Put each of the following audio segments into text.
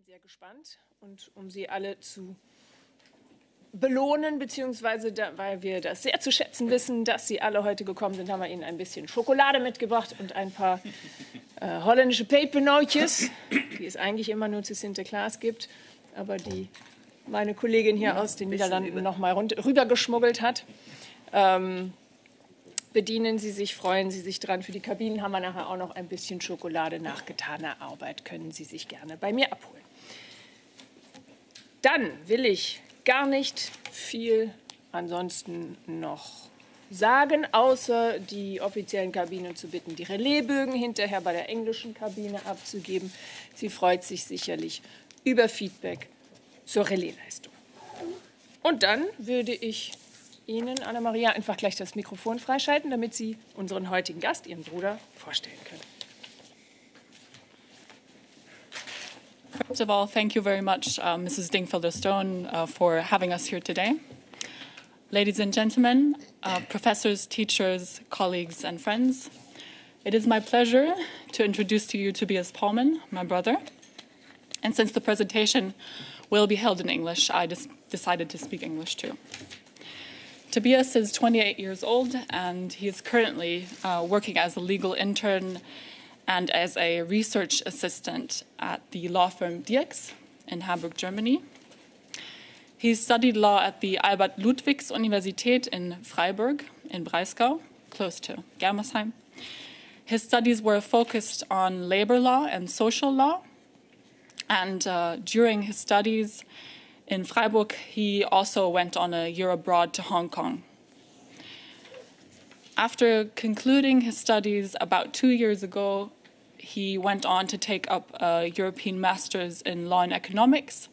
bin sehr gespannt und um Sie alle zu belohnen, beziehungsweise weil wir das sehr zu schätzen wissen, dass Sie alle heute gekommen sind, haben wir Ihnen ein bisschen Schokolade mitgebracht und ein paar holländische Pepernootjes, die es eigentlich immer nur zu Sinterklaas gibt, aber die meine Kollegin hier aus den Niederlanden noch mal rübergeschmuggelt hat. Bedienen Sie sich, freuen Sie sich dran. Für die Kabinen haben wir nachher auch noch ein bisschen Schokolade nach getaner Arbeit. Können Sie sich gerne bei mir abholen. Dann will ich gar nicht viel ansonsten noch sagen, außer die offiziellen Kabinen zu bitten, die Relaisbögen hinterher bei der englischen Kabine abzugeben. Sie freut sich sicherlich über Feedback zur Relaisleistung. Und dann würde ich Ihnen, Anna-Maria, einfach gleich das Mikrofon freischalten, damit Sie unseren heutigen Gast, Ihren Bruder, vorstellen können. First of all, thank you very much, Mrs. Dingfelder-Stone, for having us here today. Ladies and gentlemen, professors, teachers, colleagues, and friends, it is my pleasure to introduce to you Tobias Pollmann, my brother. And since the presentation will be held in English, I decided to speak English too. Tobias is 28 years old, and he is currently working as a legal intern and as a research assistant at the law firm Rechts in Hamburg, Germany. He studied law at the Albert-Ludwigs-Universität in Freiburg in Breisgau, close to Germersheim. His studies were focused on labor law and social law, and during his studies in Freiburg, he also went on a year abroad to Hong Kong. After concluding his studies about 2 years ago, he went on to take up a European Master's in Law and Economics,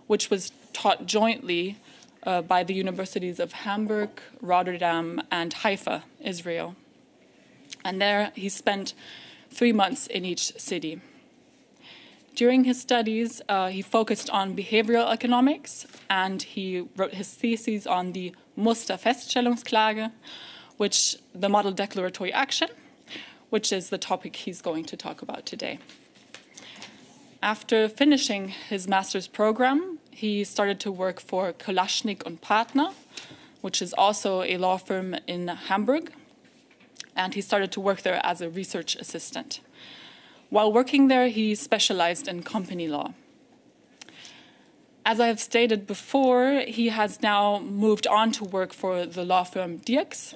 which was taught jointly by the universities of Hamburg, Rotterdam, and Haifa, Israel. And there he spent 3 months in each city. During his studies, he focused on behavioral economics, and he wrote his thesis on the Musterfeststellungsklage, the model declaratory action, which is the topic he's going to talk about today. After finishing his master's program, he started to work for Kolashnik und Partner, which is also a law firm in Hamburg, and he started to work there as a research assistant. While working there, he specialized in company law. As I have stated before, he has now moved on to work for the law firm Rechts,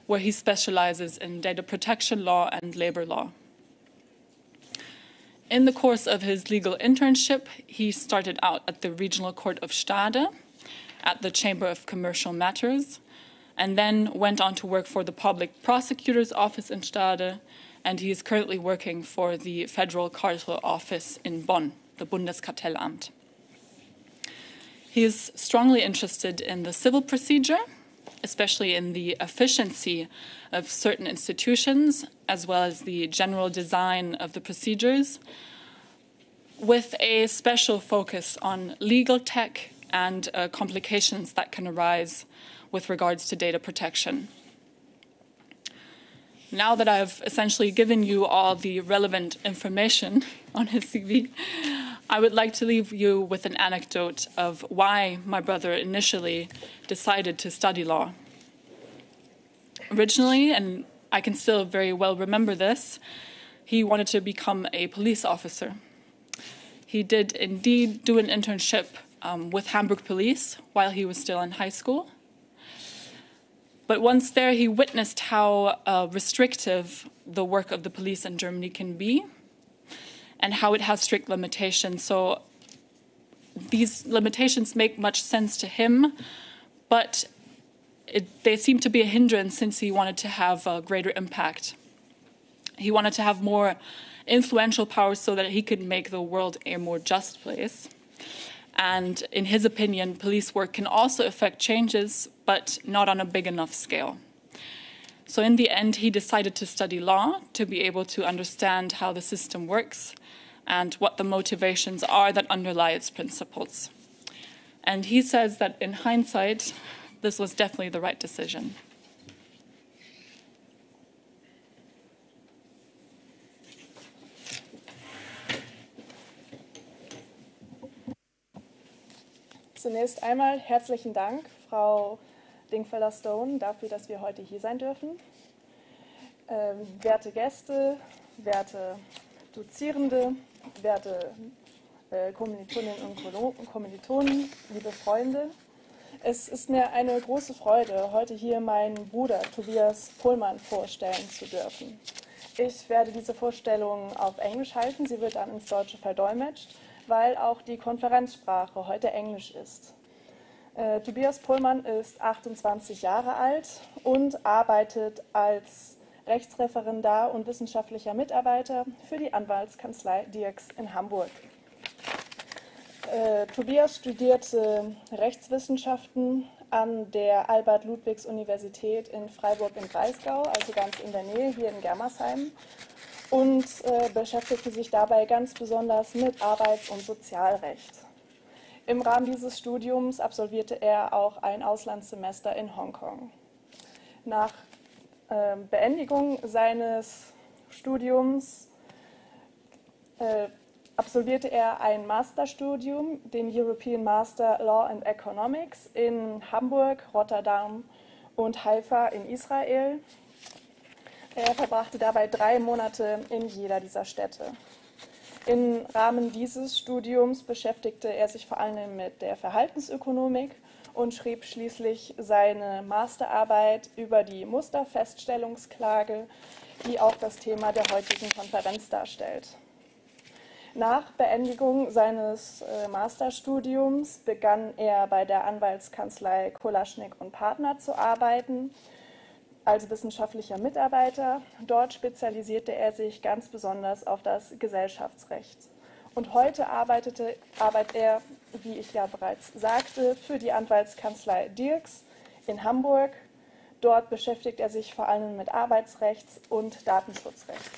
where he specializes in data protection law and labor law. In the course of his legal internship, he started out at the Regional Court of Stade, at the Chamber of Commercial Matters, and then went on to work for the Public Prosecutor's Office in Stade, and he is currently working for the Federal Cartel Office in Bonn, the Bundeskartellamt. He is strongly interested in the civil procedure, especially in the efficiency of certain institutions, as well as the general design of the procedures, with a special focus on legal tech and complications that can arise with regards to data protection. Now that I've essentially given you all the relevant information on his CV, I would like to leave you with an anecdote of why my brother initially decided to study law. Originally, and I can still very well remember this, he wanted to become a police officer. He did indeed do an internship with Hamburg Police while he was still in high school. But once there, he witnessed how restrictive the work of the police in Germany can be and how it has strict limitations. So these limitations make much sense to him, but they seem to be a hindrance since he wanted to have a greater impact. He wanted to have more influential powers so that he could make the world a more just place. And in his opinion, police work can also affect changes, but not on a big enough scale. So in the end, he decided to study law to be able to understand how the system works and what the motivations are that underlie its principles. And he says that in hindsight, this was definitely the right decision. Zunächst einmal herzlichen Dank, Frau Dingfelder-Stone, dafür, dass wir heute hier sein dürfen. Werte Gäste, werte Dozierende, werte Kommilitoninnen und Kommilitonen, liebe Freunde. Es ist mir eine große Freude, heute hier meinen Bruder Tobias Pollmann vorstellen zu dürfen. Ich werde diese Vorstellung auf Englisch halten, sie wird dann ins Deutsche verdolmetscht, weil auch die Konferenzsprache heute Englisch ist. Tobias Pollmann ist 28 Jahre alt und arbeitet als Rechtsreferendar und wissenschaftlicher Mitarbeiter für die Anwaltskanzlei Dirks in Hamburg. Tobias studierte Rechtswissenschaften an der Albert-Ludwigs-Universität in Freiburg im Breisgau, also ganz in der Nähe hier in Germersheim, und beschäftigte sich dabei ganz besonders mit Arbeits- und Sozialrecht. Im Rahmen dieses Studiums absolvierte er auch ein Auslandssemester in Hongkong. Nach Beendigung seines Studiums absolvierte er ein Masterstudium, den European Master Law and Economics in Hamburg, Rotterdam und Haifa in Israel. Er verbrachte dabei 3 Monate in jeder dieser Städte. Im Rahmen dieses Studiums beschäftigte er sich vor allem mit der Verhaltensökonomik und schrieb schließlich seine Masterarbeit über die Musterfeststellungsklage, die auch das Thema der heutigen Konferenz darstellt. Nach Beendigung seines Masterstudiums begann er bei der Anwaltskanzlei Kolaschnik und Partner zu arbeiten als wissenschaftlicher Mitarbeiter. Dort spezialisierte er sich ganz besonders auf das Gesellschaftsrecht. Und heute arbeitet er, wie ich ja bereits sagte, für die Anwaltskanzlei Dirks in Hamburg. Dort beschäftigt er sich vor allem mit Arbeitsrechts- und Datenschutzrecht.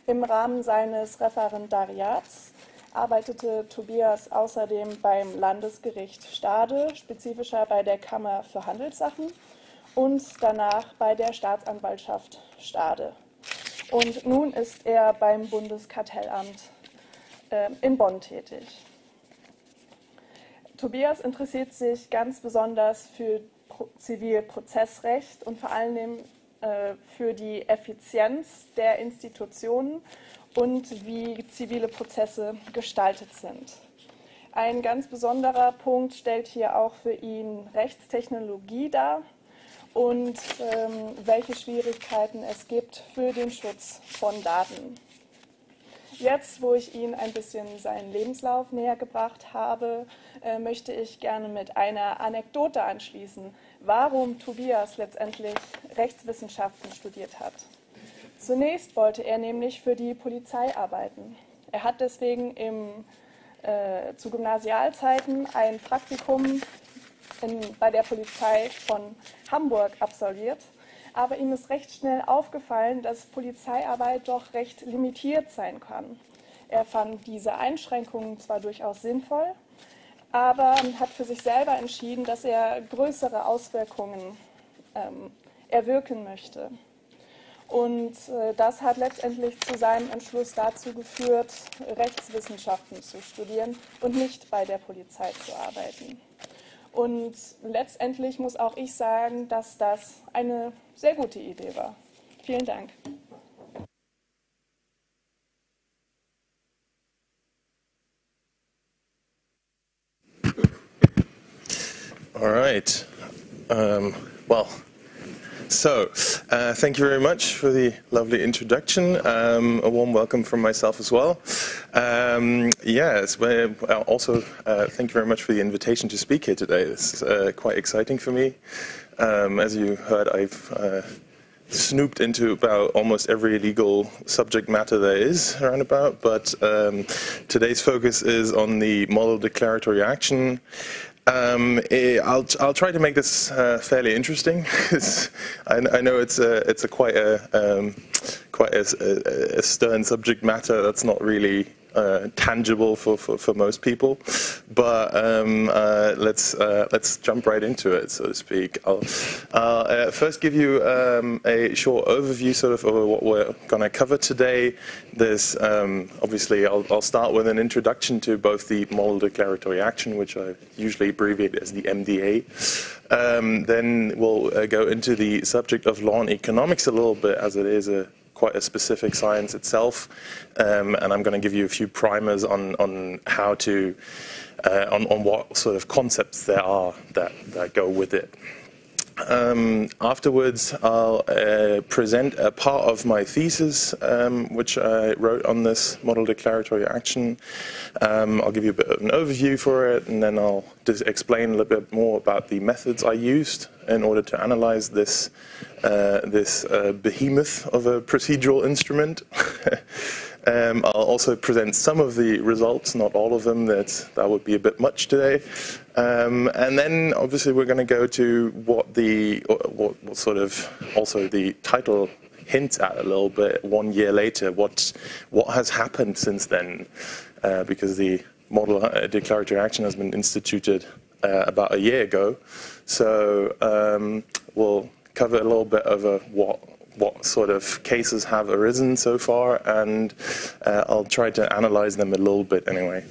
Im Rahmen seines Referendariats arbeitete Tobias außerdem beim Landesgericht Stade, spezifischer bei der Kammer für Handelssachen und danach bei der Staatsanwaltschaft Stade. Und nun ist er beim Bundeskartellamt in Bonn tätig. Tobias interessiert sich ganz besonders für Zivilprozessrecht und vor allem für die Effizienz der Institutionen und wie zivile Prozesse gestaltet sind. Ein ganz besonderer Punkt stellt hier auch für ihn Rechtstechnologie dar und welche Schwierigkeiten es gibt für den Schutz von Daten. Jetzt, wo ich Ihnen ein bisschen seinen Lebenslauf näher gebracht habe, möchte ich gerne mit einer Anekdote anschließen, warum Tobias letztendlich Rechtswissenschaften studiert hat. Zunächst wollte er nämlich für die Polizei arbeiten. Er hat deswegen zu Gymnasialzeiten ein Praktikum bei der Polizei von Hamburg absolviert. Aber ihm ist recht schnell aufgefallen, dass Polizeiarbeit doch recht limitiert sein kann. Er fand diese Einschränkungen zwar durchaus sinnvoll, aber hat für sich selber entschieden, dass er größere Auswirkungen erwirken möchte. Und das hat letztendlich zu seinem Entschluss dazu geführt, Rechtswissenschaften zu studieren und nicht bei der Polizei zu arbeiten. Und letztendlich muss auch ich sagen, dass das eine sehr gute Idee war. Vielen Dank. All right. Thank you very much for the lovely introduction. A warm welcome from myself as well. Also thank you very much for the invitation to speak here today. This is quite exciting for me. As you heard, I've snooped into about almost every legal subject matter there is around about, but today's focus is on the model declaratory action. I'll try to make this fairly interesting. I know it's quite a stern subject matter that's not really tangible for most people. But let's jump right into it, so to speak. I'll first give you a short overview, sort of what we're going to cover today. There's obviously I'll start with an introduction to both the model declaratory action, which I usually abbreviate as the MDA. Then we'll go into the subject of law and economics a little bit, as it is quite a specific science itself, and I'm going to give you a few primers on how to, on what sort of concepts there are that go with it. Afterwards, I'll present a part of my thesis, which I wrote on this model declaratory action. I'll give you a bit of an overview for it, and then I'll just explain a little bit more about the methods I used in order to analyze this behemoth of a procedural instrument. I'll also present some of the results, not all of them. That would be a bit much today. And then, obviously, we're going to go to what sort of also the title hints at a little bit. 1 year later, what has happened since then? Because the model declaratory action has been instituted about a year ago. So we'll cover a little bit of what sort of cases have arisen so far, and I'll try to analyze them a little bit anyway.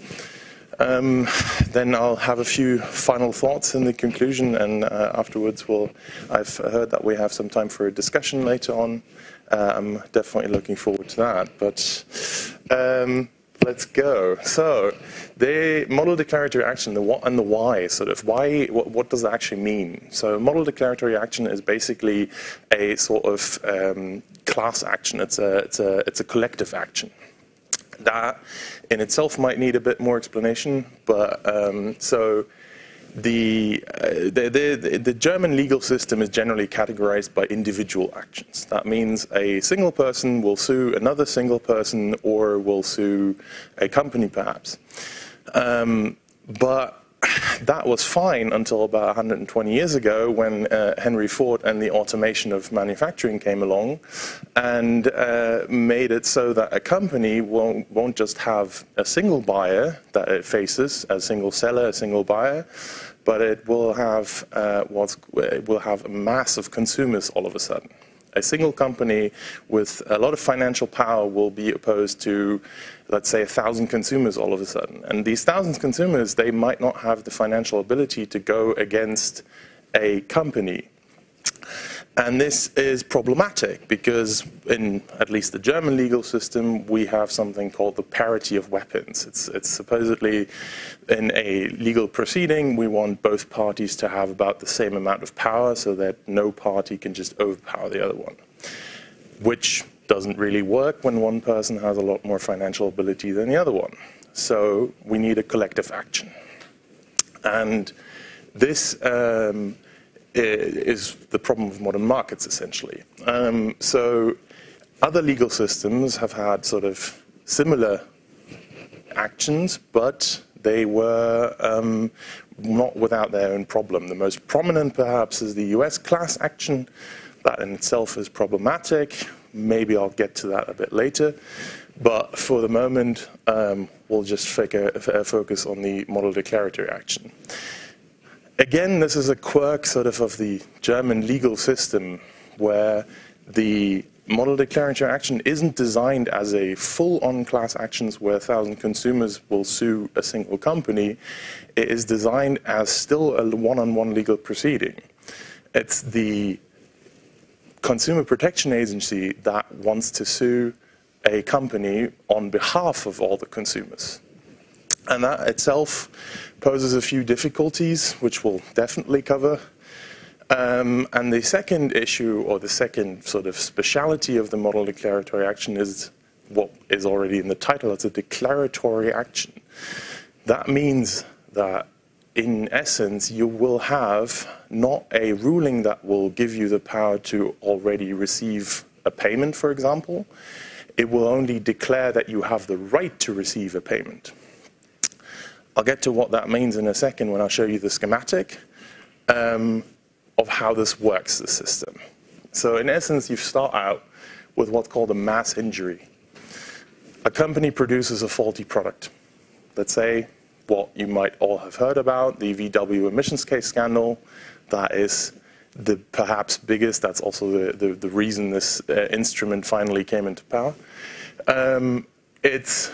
Then I'll have a few final thoughts in the conclusion, and afterwards I've heard that we have some time for a discussion later on. I'm definitely looking forward to that, but let's go. So the model declaratory action, the what and the why, sort of what does that actually mean? So model declaratory action is basically a sort of class action. It's a collective action. That in itself might need a bit more explanation, but so the German legal system is generally categorized by individual actions. That means a single person will sue another single person, or will sue a company perhaps. But that was fine until about 120 years ago, when Henry Ford and the automation of manufacturing came along and made it so that a company won't just have a single buyer that it faces, a single seller, a single buyer, but it will have a mass of consumers all of a sudden. A single company with a lot of financial power will be opposed to, let's say, 1,000 consumers all of a sudden. And these 1,000 consumers, they might not have the financial ability to go against a company. And this is problematic because in at least the German legal system, we have something called the parity of weapons. It's supposedly in a legal proceeding, we want both parties to have about the same amount of power so that no party can just overpower the other one, which doesn't really work when one person has a lot more financial ability than the other one. So we need a collective action. And this is the problem of modern markets, essentially. So other legal systems have had sort of similar actions, but they were not without their own problem. The most prominent, perhaps, is the US class action. That in itself is problematic. Maybe I'll get to that a bit later. But for the moment, we'll just focus on the model declaratory action. Again, this is a quirk sort of the German legal system, where the model declaratory action isn't designed as a full-on class actions where 1,000 consumers will sue a single company. It is designed as still a one-on-one legal proceeding. It's the Consumer Protection Agency that wants to sue a company on behalf of all the consumers. And that itself poses a few difficulties, which we'll definitely cover. And the second issue, or the second sort of speciality of the model declaratory action, is what is already in the title. It's a declaratory action. That means that, in essence, you will have not a ruling that will give you the power to already receive a payment, for example. It will only declare that you have the right to receive a payment. I'll get to what that means in a second when I'll show you the schematic of how this works, the system. So in essence, you start out with what's called a mass injury. a company produces a faulty product. Let's say what you might all have heard about, the VW emissions case scandal. That is the perhaps biggest, that's also the reason this instrument finally came into power. Let's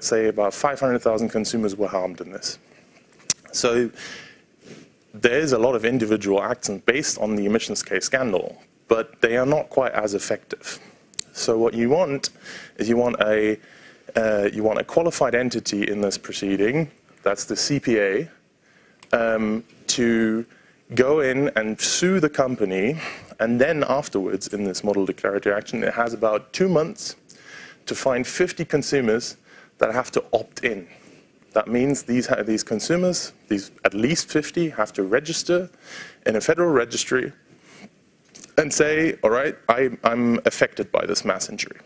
say about 500,000 consumers were harmed in this. So there's a lot of individual actions based on the emissions case scandal, but they are not quite as effective. So what you want is you want a qualified entity in this proceeding, that's the CPA, to go in and sue the company, and then afterwards in this model declaratory action, it has about 2 months to find 50 consumers that have to opt in. That means these consumers, at least 50, have to register in a federal registry and say, all right, I'm affected by this mass injury.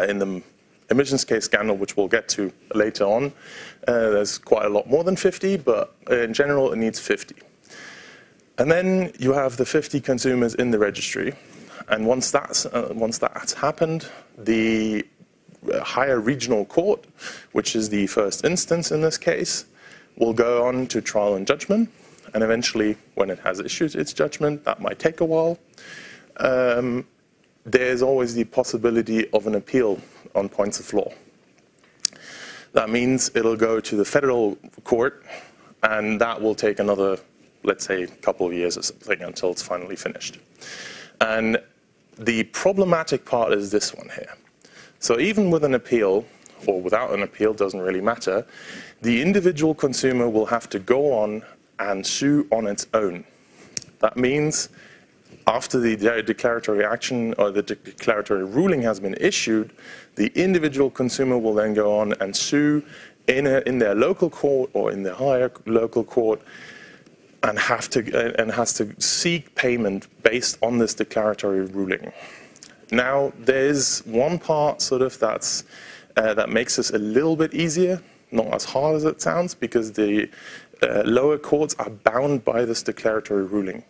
In the emissions case scandal, which we'll get to later on, there's quite a lot more than 50, but in general it needs 50. And then you have the 50 consumers in the registry, and once that's happened, the higher regional court, which is the first instance in this case, will go on to trial and judgment, and eventually, when it has issued its judgment, that might take a while. There's always the possibility of an appeal on points of law. That means it'll go to the federal court, and that will take another, let's say, couple of years or something until it's finally finished. And the problematic part is this one here. So even with an appeal, or without an appeal, doesn't really matter, the individual consumer will have to go on and sue on its own. That means after the declaratory action or the declaratory ruling has been issued, the individual consumer will then go on and sue in their local court or in their higher local court, and has to seek payment based on this declaratory ruling. Now, there's one part sort of that makes this a little bit easier, not as hard as it sounds, because the lower courts are bound by this declaratory ruling.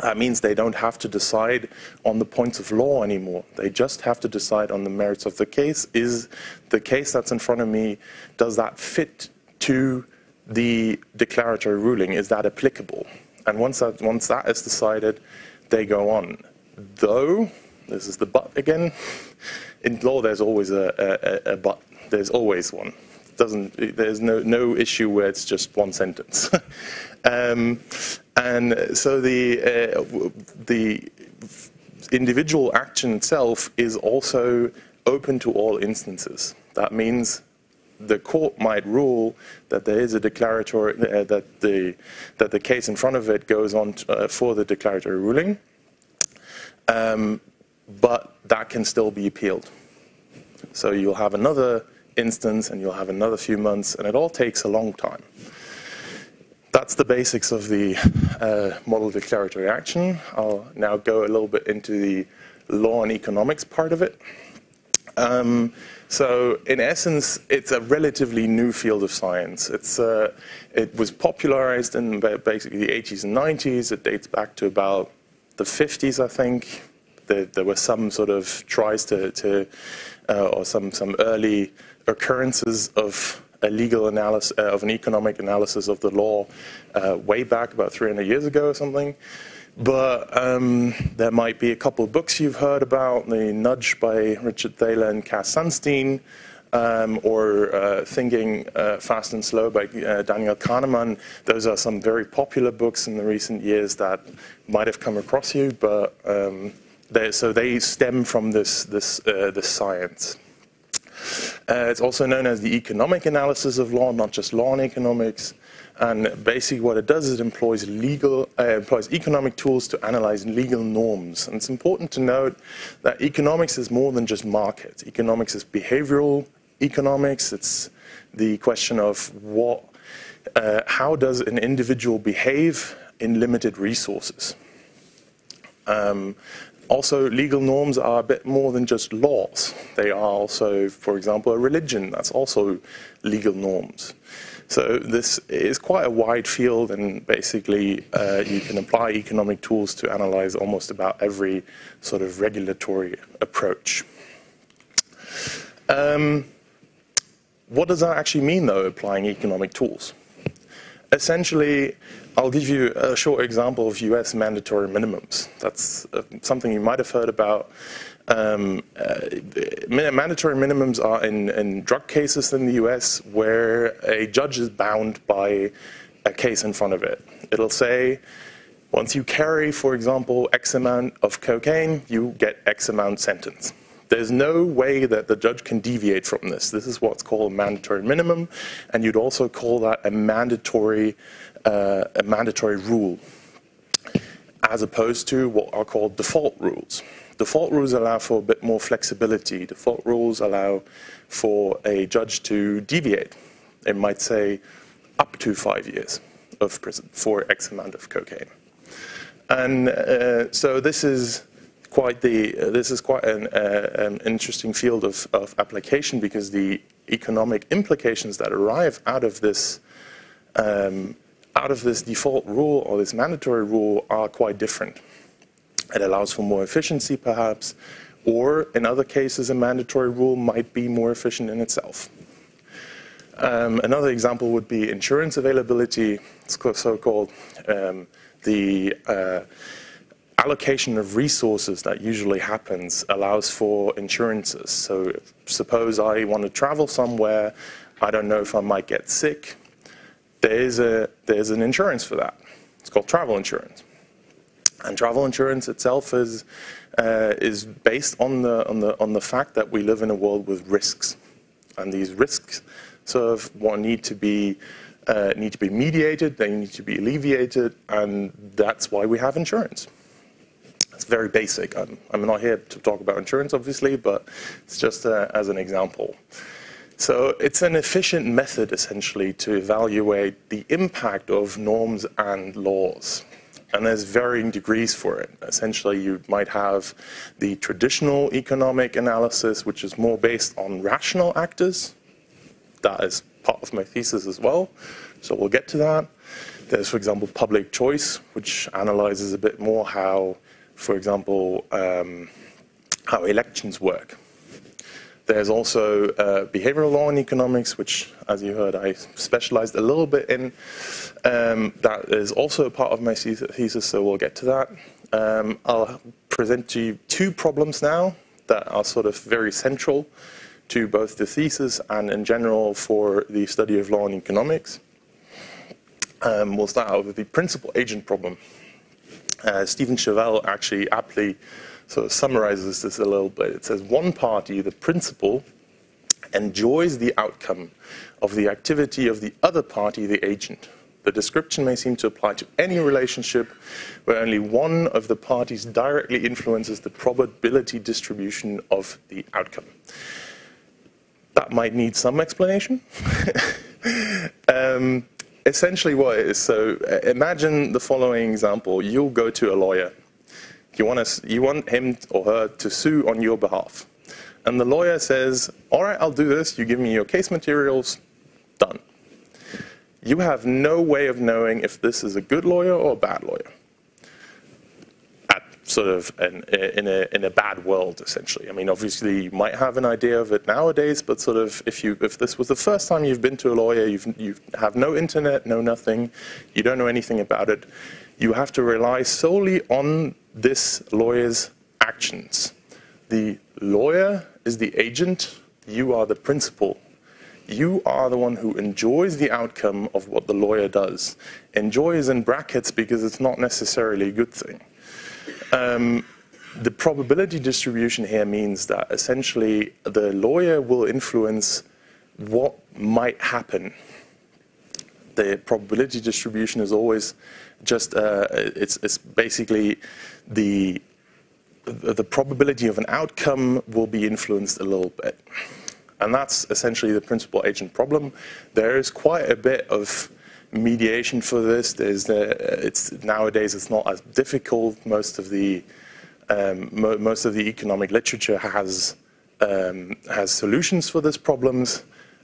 That means they don't have to decide on the points of law anymore. They just have to decide on the merits of the case. Is the case that's in front of me, does that fit to the declaratory ruling? Is that applicable? And once that is decided, they go on. Though, this is the but again, in law there's always a but. There's always one. There's no issue where it's just one sentence. And so the individual action itself is also open to all instances. That means the court might rule that there is a declaratory that the case in front of it goes on for the declaratory ruling, but that can still be appealed. So you'll have another instance, and you'll have another few months, and it all takes a long time. That's the basics of the model declaratory action. I'll now go a little bit into the law and economics part of it. So in essence, it's a relatively new field of science. It was popularized in basically the 80s and 90s. It dates back to about the 50s, I think. There were some sort of tries or some early occurrences of a legal analysis, of an economic analysis of the law way back about 300 years ago or something. But there might be a couple of books you've heard about, The Nudge by Richard Thaler and Cass Sunstein, or Thinking Fast and Slow by Daniel Kahneman. Those are some very popular books in the recent years that might have come across you, but they stem from this science. It's also known as the economic analysis of law, not just law and economics. And basically what it does is it employs economic tools to analyze legal norms. And it's important to note that economics is more than just markets. Economics is behavioral economics. It's the question of how does an individual behave in limited resources. Also, legal norms are a bit more than just laws. They are also, for example, a religion. That's also legal norms. So this is quite a wide field, and basically you can apply economic tools to analyze almost about every sort of regulatory approach. What does that actually mean, though, applying economic tools? Essentially, I'll give you a short example of US mandatory minimums. That's something you might have heard about. Mandatory minimums are in drug cases in the US where a judge is bound by a case in front of it. It'll say, once you carry, for example, X amount of cocaine, you get X amount sentence. There's no way that the judge can deviate from this. This is what's called a mandatory minimum, and you'd also call that a mandatory rule, as opposed to what are called default rules. Default rules allow for a bit more flexibility. Default rules allow for a judge to deviate. It might say up to 5 years of prison for X amount of cocaine. And so this is quite an interesting field of application, because the economic implications that arrive out of this default rule or this mandatory rule are quite different. It allows for more efficiency, perhaps, or in other cases, a mandatory rule might be more efficient in itself. Another example would be insurance availability. It's so-called the allocation of resources that usually happens allows for insurances. So suppose I want to travel somewhere, I don't know if I might get sick. There's an insurance for that. It's called travel insurance. And travel insurance itself is based on the fact that we live in a world with risks, and these risks sort of need to be mediated. They need to be alleviated, and that's why we have insurance. It's very basic. I'm not here to talk about insurance, obviously, but it's just as an example. So it's an efficient method, essentially, to evaluate the impact of norms and laws. And there's varying degrees for it. Essentially, you might have the traditional economic analysis, which is more based on rational actors. That is part of my thesis as well, so we'll get to that. There's, for example, public choice, which analyzes a bit more how, for example, how elections work. There's also behavioral law in economics, which, as you heard, I specialized a little bit in. That is also a part of my thesis, so we'll get to that. I'll present to you two problems now that are sort of very central to both the thesis and in general for the study of law and economics. We'll start out with the principal-agent problem. Stephen Chevelle actually aptly sort of summarizes this a little bit. It says, one party, the principal, enjoys the outcome of the activity of the other party, the agent. The description may seem to apply to any relationship where only one of the parties directly influences the probability distribution of the outcome. That might need some explanation. Essentially what it is, so imagine the following example. You'll go to a lawyer. You want him or her to sue on your behalf. And the lawyer says, all right, I'll do this. You give me your case materials. Done. You have no way of knowing if this is a good lawyer or a bad lawyer. At sort of in a bad world, essentially. I mean, obviously, you might have an idea of it nowadays, but sort of if this was the first time you've been to a lawyer, you have no internet, no nothing, you don't know anything about it, you have to rely solely on this lawyer's actions. The lawyer is the agent, you are the principal. You are the one who enjoys the outcome of what the lawyer does. Enjoy is in brackets because it's not necessarily a good thing. The probability distribution here means that essentially the lawyer will influence what might happen. The probability distribution is always just, it's basically the probability of an outcome will be influenced a little bit. And that's essentially the principal-agent problem. There is quite a bit of mediation for this. Nowadays it's not as difficult. Most of the economic literature has solutions for these problems.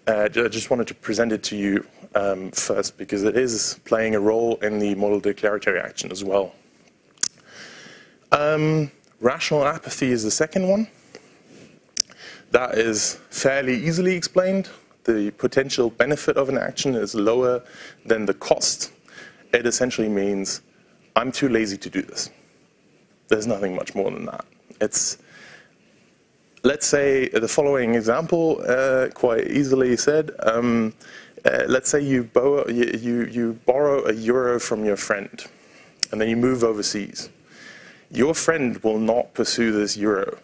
I just wanted to present it to you first because it is playing a role in the model declaratory action as well. Rational apathy is the second one. That is fairly easily explained. The potential benefit of an action is lower than the cost. It essentially means I'm too lazy to do this. There's nothing much more than that. Let's say the following example, quite easily said. Let's say you borrow €1 from your friend, and then you move overseas. Your friend will not pursue this euro.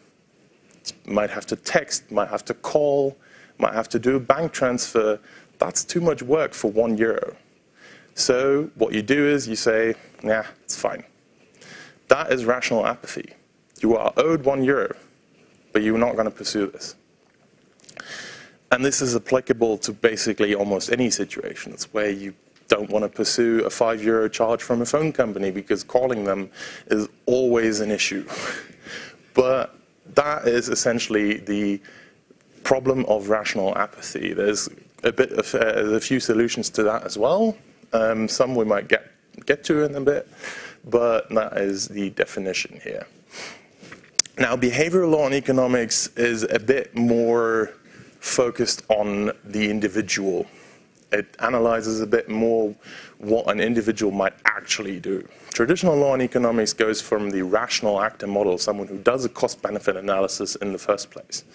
Might have to text, might have to call, might have to do a bank transfer. That's too much work for €1. So what you do is you say, nah, it's fine. That is rational apathy. You are owed €1, but you're not going to pursue this. And this is applicable to basically almost any situations where you don't want to pursue a €5 charge from a phone company because calling them is always an issue. But that is essentially the problem of rational apathy. There's a few solutions to that as well. Some we might get to in a bit, but that is the definition here. Now, behavioral law and economics is a bit more focused on the individual. It analyzes a bit more what an individual might actually do. Traditional law and economics goes from the rational actor model, someone who does a cost-benefit analysis in the first place.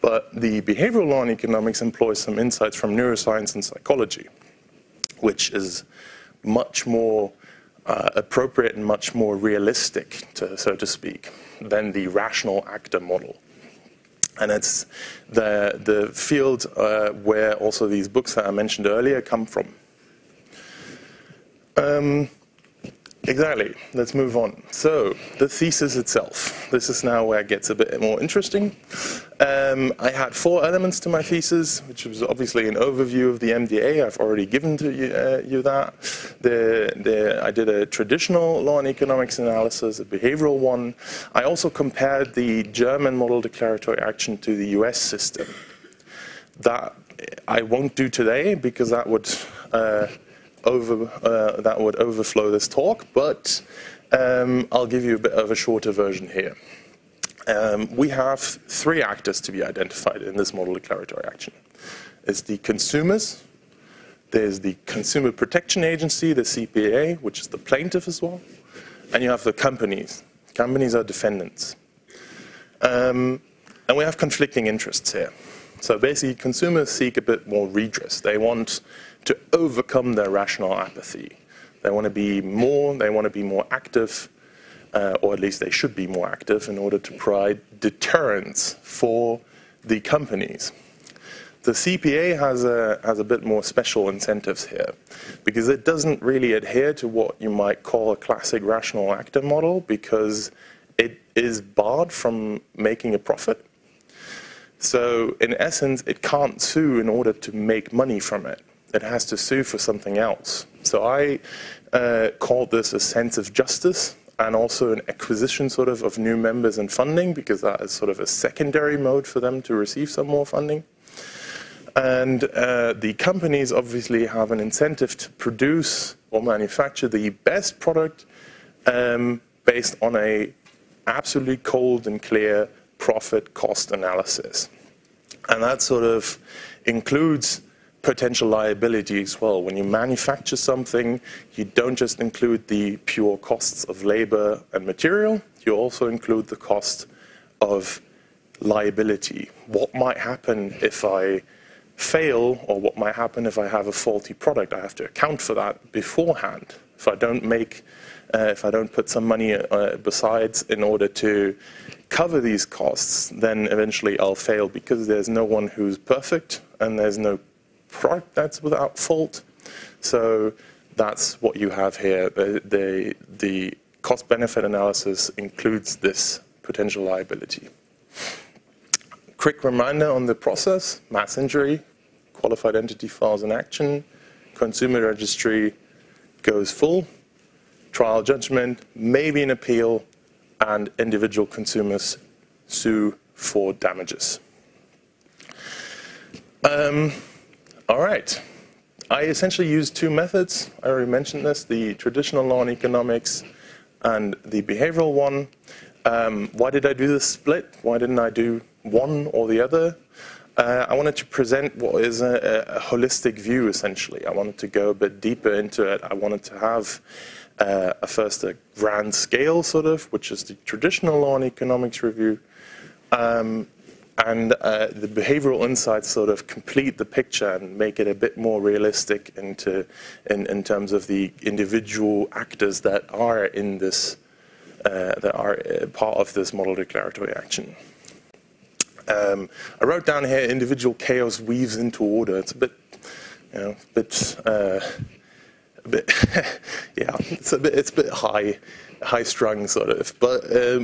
But the behavioral law and economics employs some insights from neuroscience and psychology, which is much more appropriate and much more realistic, so to speak, than the rational actor model. And it's the field where also these books that I mentioned earlier come from. Exactly. Let's move on. So the thesis itself. This is now where it gets a bit more interesting. I had 4 elements to my thesis, which was obviously an overview of the MDA. I've already given to you that. I did a traditional law and economics analysis, a behavioral one. I also compared the German model declaratory action to the US system. That I won't do today because that would overflow this talk, but I'll give you a bit of a shorter version here. We have 3 actors to be identified in this model declaratory action. It's the consumers, there's the Consumer Protection Agency, the CPA, which is the plaintiff as well, and you have the companies. Companies are defendants. And we have conflicting interests here. So basically, consumers seek a bit more redress. They want to overcome their rational apathy. They want to be more active, or at least they should be more active in order to provide deterrence for the companies. The CPA has a bit more special incentives here because it doesn't really adhere to what you might call a classic rational actor model because it is barred from making a profit. So in essence, it can't sue in order to make money from it. It has to sue for something else. So I called this a sense of justice and also an acquisition sort of new members and funding because that is sort of a secondary mode for them to receive some more funding. And the companies obviously have an incentive to produce or manufacture the best product based on a absolutely cold and clear profit cost analysis. And that sort of includes potential liability as well. When you manufacture something, you don't just include the pure costs of labor and material, you also include the cost of liability. What might happen if I fail, or what might happen if I have a faulty product? I have to account for that beforehand. If I don't put some money besides in order to cover these costs, then eventually I'll fail because there's no one who's perfect and there's no product that's without fault. So that's what you have here. The cost-benefit analysis includes this potential liability. Quick reminder on the process: mass injury, qualified entity files an action, consumer registry goes full, trial judgment, maybe an appeal, and individual consumers sue for damages. All right. I essentially use two methods. I already mentioned this, the traditional law in economics and the behavioral one. Why did I do this split? Why didn't I do one or the other? I wanted to present what is a holistic view, essentially. I wanted to go a bit deeper into it. I wanted to have first a grand scale, sort of, which is the traditional law and economics review, and the behavioral insights sort of complete the picture and make it a bit more realistic in terms of the individual actors that are in this, that are part of this model declaratory action. I wrote down here, individual chaos weaves into order. It's a bit, you know, yeah, it's a bit high strung, sort of. But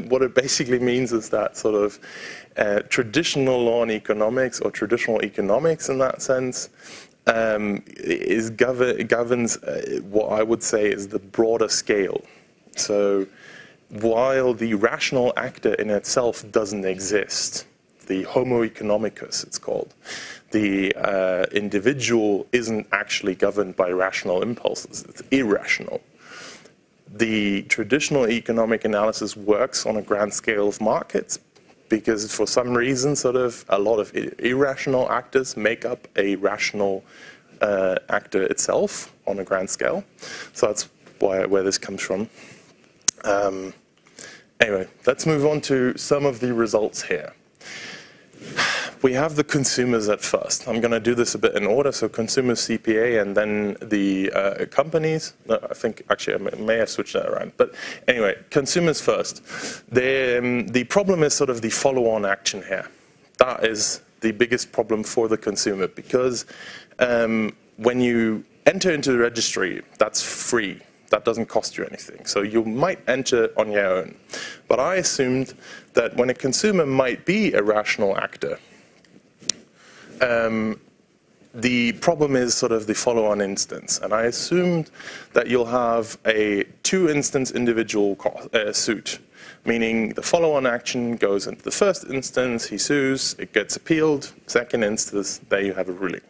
what it basically means is that sort of traditional law in economics, or traditional economics in that sense, governs what I would say is the broader scale. So while the rational actor in itself doesn't exist, the homo economicus, it's called, the individual isn't actually governed by rational impulses, it's irrational. The traditional economic analysis works on a grand scale of markets because for some reason sort of a lot of irrational actors make up a rational actor itself on a grand scale. So that's where this comes from. Anyway, let's move on to some of the results here. We have the consumers at first. I'm going to do this a bit in order. So consumers, CPA, and then the companies. No, I think actually I may have switched that around. But anyway, consumers first. The problem is sort of the follow-on action here. That is the biggest problem for the consumer because when you enter into the registry, that's free. That doesn't cost you anything. So you might enter on your own. But I assumed that when a consumer might be a rational actor, the problem is sort of the follow-on instance. And I assumed that you'll have a two-instance individual suit, meaning the follow-on action goes into the first instance, he sues, it gets appealed, second instance, there you have a ruling.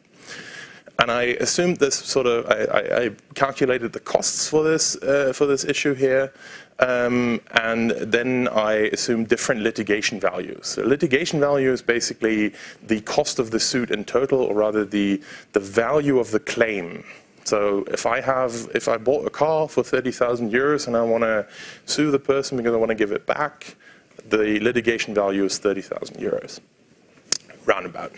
And I assumed this sort of, I calculated the costs for this issue here, and then I assumed different litigation values. So litigation value is basically the cost of the suit in total, or rather the value of the claim. So if I bought a car for 30,000 euros and I want to sue the person because I want to give it back, the litigation value is 30,000 euros, roundabout.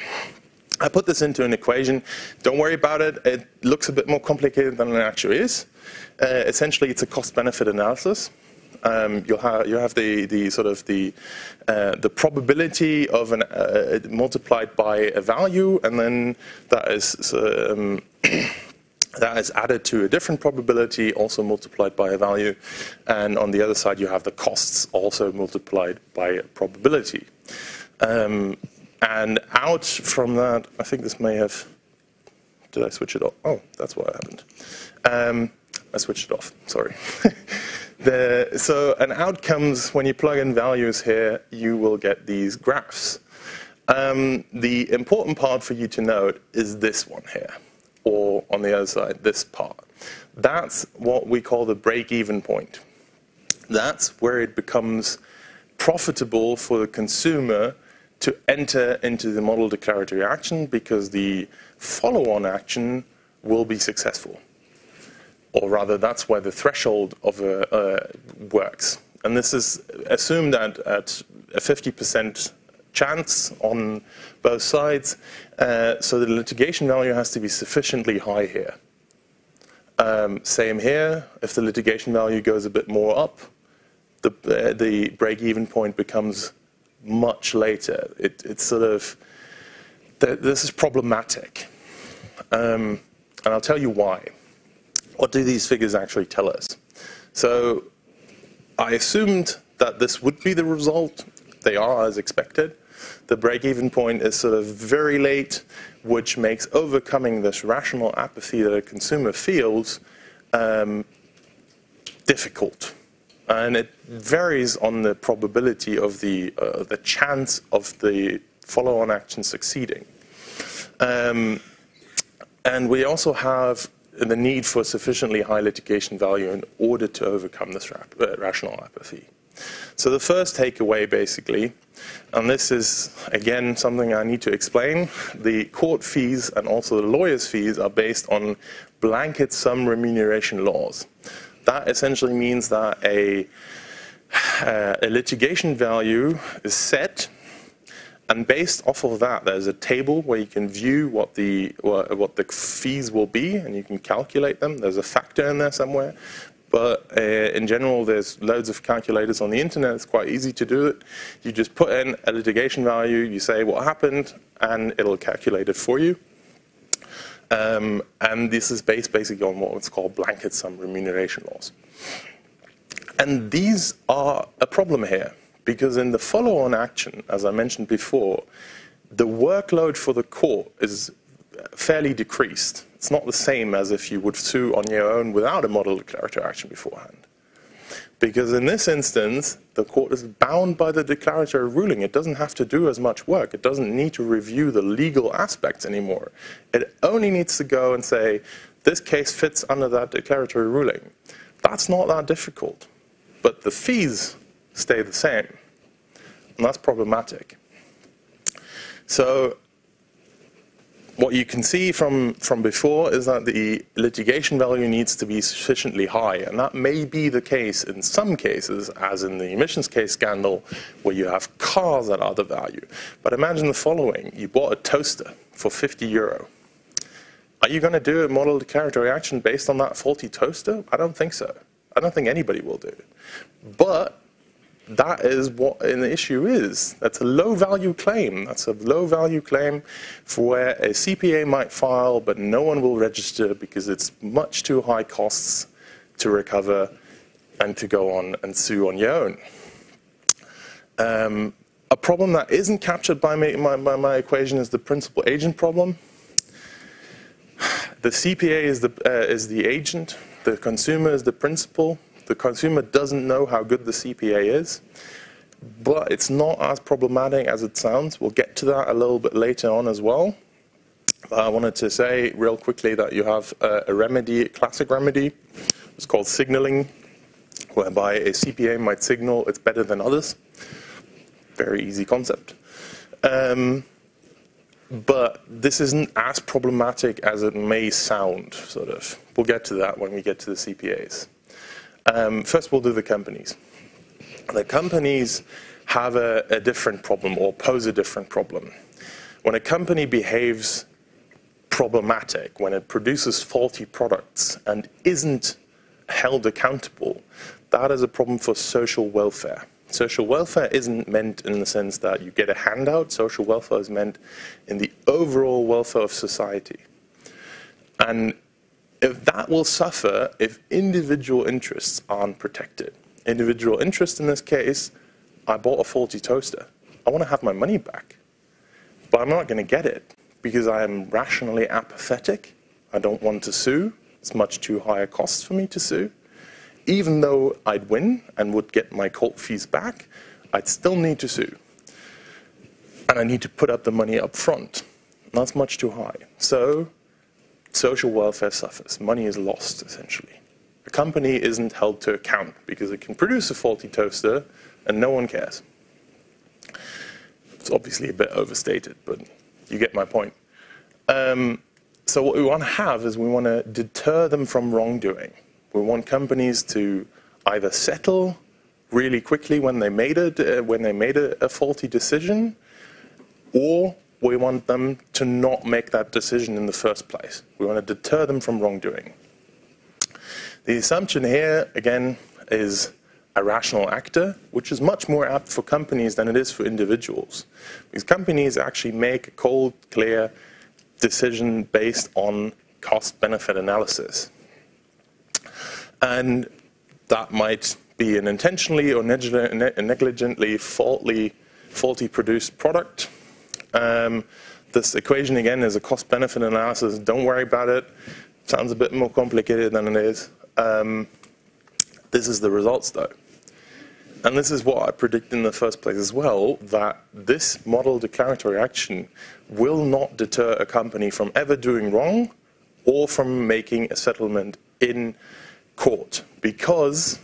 I put this into an equation. Don't worry about it. It looks a bit more complicated than it actually is. Essentially, it's a cost-benefit analysis. You have the sort of the probability of multiplied by a value, and then that is added to a different probability, also multiplied by a value. And on the other side, you have the costs also multiplied by a probability. And out from that, I think this may have, did I switch it off? Oh, that's what happened. I switched it off, sorry. So an outcomes, when you plug in values here, you will get these graphs. The important part for you to note is this one here, or on the other side, this part. That's what we call the break-even point. That's where it becomes profitable for the consumer to enter into the model declaratory action because the follow-on action will be successful. Or rather, that's where the threshold of works. And this is assumed at a 50% chance on both sides. So the litigation value has to be sufficiently high here. Same here. If the litigation value goes a bit more up, the break-even point becomes much later. It's sort of, this is problematic. And I'll tell you why. What do these figures actually tell us? So I assumed that this would be the result. They are as expected. The break-even point is sort of very late, which makes overcoming this rational apathy that a consumer feels difficult. And it varies on the probability of the chance of the follow-on action succeeding. And we also have the need for sufficiently high litigation value in order to overcome this rational apathy. So the first takeaway, basically, and this is, again, something I need to explain, the court fees and also the lawyer's fees are based on blanket sum remuneration laws. That essentially means that a litigation value is set, and based off of that, there's a table where you can view what the fees will be, and you can calculate them. There's a factor in there somewhere. But in general, there's loads of calculators on the internet. It's quite easy to do it. You just put in a litigation value, you say what happened, and it'll calculate it for you. And this is based basically on what's called blanket sum remuneration laws. And these are a problem here, because in the follow-on action, as I mentioned before, the workload for the court is fairly decreased. It's not the same as if you would sue on your own without a model declaratory action beforehand. Because in this instance, the court is bound by the declaratory ruling. It doesn't have to do as much work. It doesn't need to review the legal aspects anymore. It only needs to go and say, this case fits under that declaratory ruling. That's not that difficult. But the fees stay the same. And that's problematic. So what you can see from before is that the litigation value needs to be sufficiently high, and that may be the case in some cases, as in the emissions case scandal, where you have cars at other value. But imagine the following. You bought a toaster for €50. Are you going to do a model declaratory action based on that faulty toaster? I don't think so. I don't think anybody will do it. But that is what an issue is. That's a low-value claim. That's a low-value claim for where a CPA might file, but no one will register because it's much too high costs to recover and to go on and sue on your own. A problem that isn't captured by my equation is the principal-agent problem. The CPA is the agent. The consumer is the principal. The consumer doesn't know how good the CPA is, but it's not as problematic as it sounds. We'll get to that a little bit later on as well. I wanted to say real quickly that you have a remedy, a classic remedy. It's called signaling, whereby a CPA might signal it's better than others. Very easy concept. But this isn't as problematic as it may sound, sort of. We'll get to that when we get to the CPAs. First, we'll do the companies. The companies have a different problem, or pose a different problem. When a company behaves problematic, when it produces faulty products and isn't held accountable, that is a problem for social welfare. Social welfare isn't meant in the sense that you get a handout. Social welfare is meant in the overall welfare of society. And if that will suffer if individual interests aren't protected. Individual interest in this case, I bought a faulty toaster. I want to have my money back. But I'm not going to get it because I am rationally apathetic. I don't want to sue. It's much too high a cost for me to sue. Even though I'd win and would get my court fees back, I'd still need to sue. And I need to put up the money up front. And that's much too high. So social welfare suffers. Money is lost, essentially. A company isn't held to account because it can produce a faulty toaster and no one cares. It's obviously a bit overstated, but you get my point. So what we want to have is we want to deter them from wrongdoing. We want companies to either settle really quickly when they made a faulty decision, or we want them to not make that decision in the first place. We want to deter them from wrongdoing. The assumption here, again, is a rational actor, which is much more apt for companies than it is for individuals. Because companies actually make a cold, clear decision based on cost-benefit analysis. And that might be an intentionally or negligently faulty produced product. This equation, again, is a cost-benefit analysis. Don't worry about it. Sounds a bit more complicated than it is. This is the results, though. And this is what I predict in the first place as well, that this model declaratory action will not deter a company from ever doing wrong or from making a settlement in court, because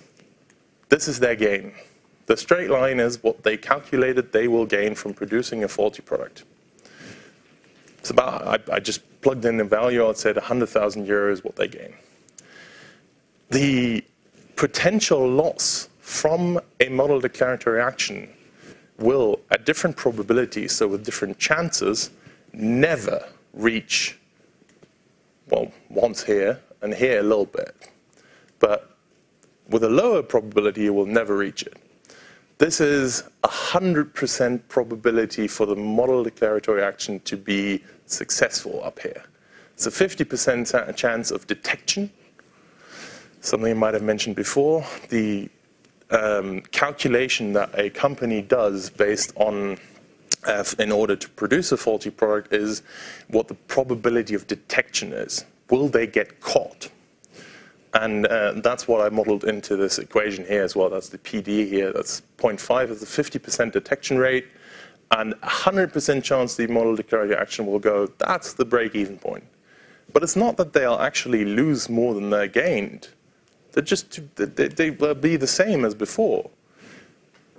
this is their gain. The straight line is what they calculated they will gain from producing a faulty product. It's about, I just plugged in a value, I'd said 100,000 euros what they gain. The potential loss from a model declaratory action will, at different probabilities, so with different chances, never reach, well, once here and here a little bit. But with a lower probability, it will never reach it. This is 100% probability for the model declaratory action to be successful up here. It's a 50% chance of detection, something I might have mentioned before. The calculation that a company does based on, in order to produce a faulty product, is what the probability of detection is. Will they get caught? And that's what I modeled into this equation here as well. That's the PD here. That's 0.5 is the 50% detection rate. And 100% chance the model declaratory action will go, that's the break-even point. But it's not that they'll actually lose more than they gained. They will be the same as before,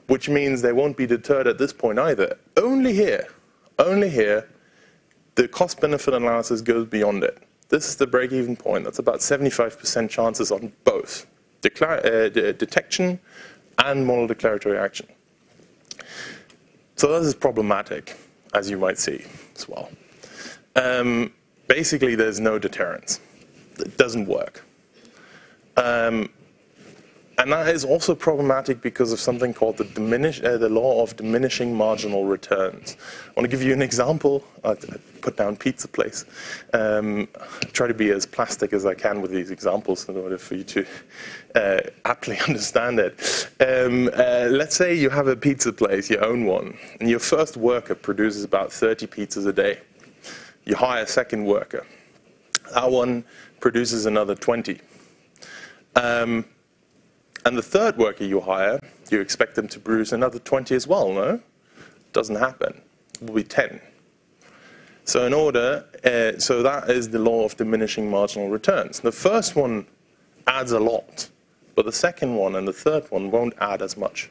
which means they won't be deterred at this point either. Only here, the cost-benefit analysis goes beyond it. This is the break-even point. That's about 75% chances on both detection and model declaratory action. So this is problematic, as you might see as well. Basically, there's no deterrence. It doesn't work. And that is also problematic because of something called the law of diminishing marginal returns. I want to give you an example. I put down pizza place. Try to be as plastic as I can with these examples in order for you to aptly understand it. Let's say you have a pizza place, you own one, and your first worker produces about 30 pizzas a day. You hire a second worker. That one produces another 20. And the third worker you hire, you expect them to produce another 20 as well, no? Doesn't happen. It will be 10. So so that is the law of diminishing marginal returns. The first one adds a lot, but the second one and the third one won't add as much.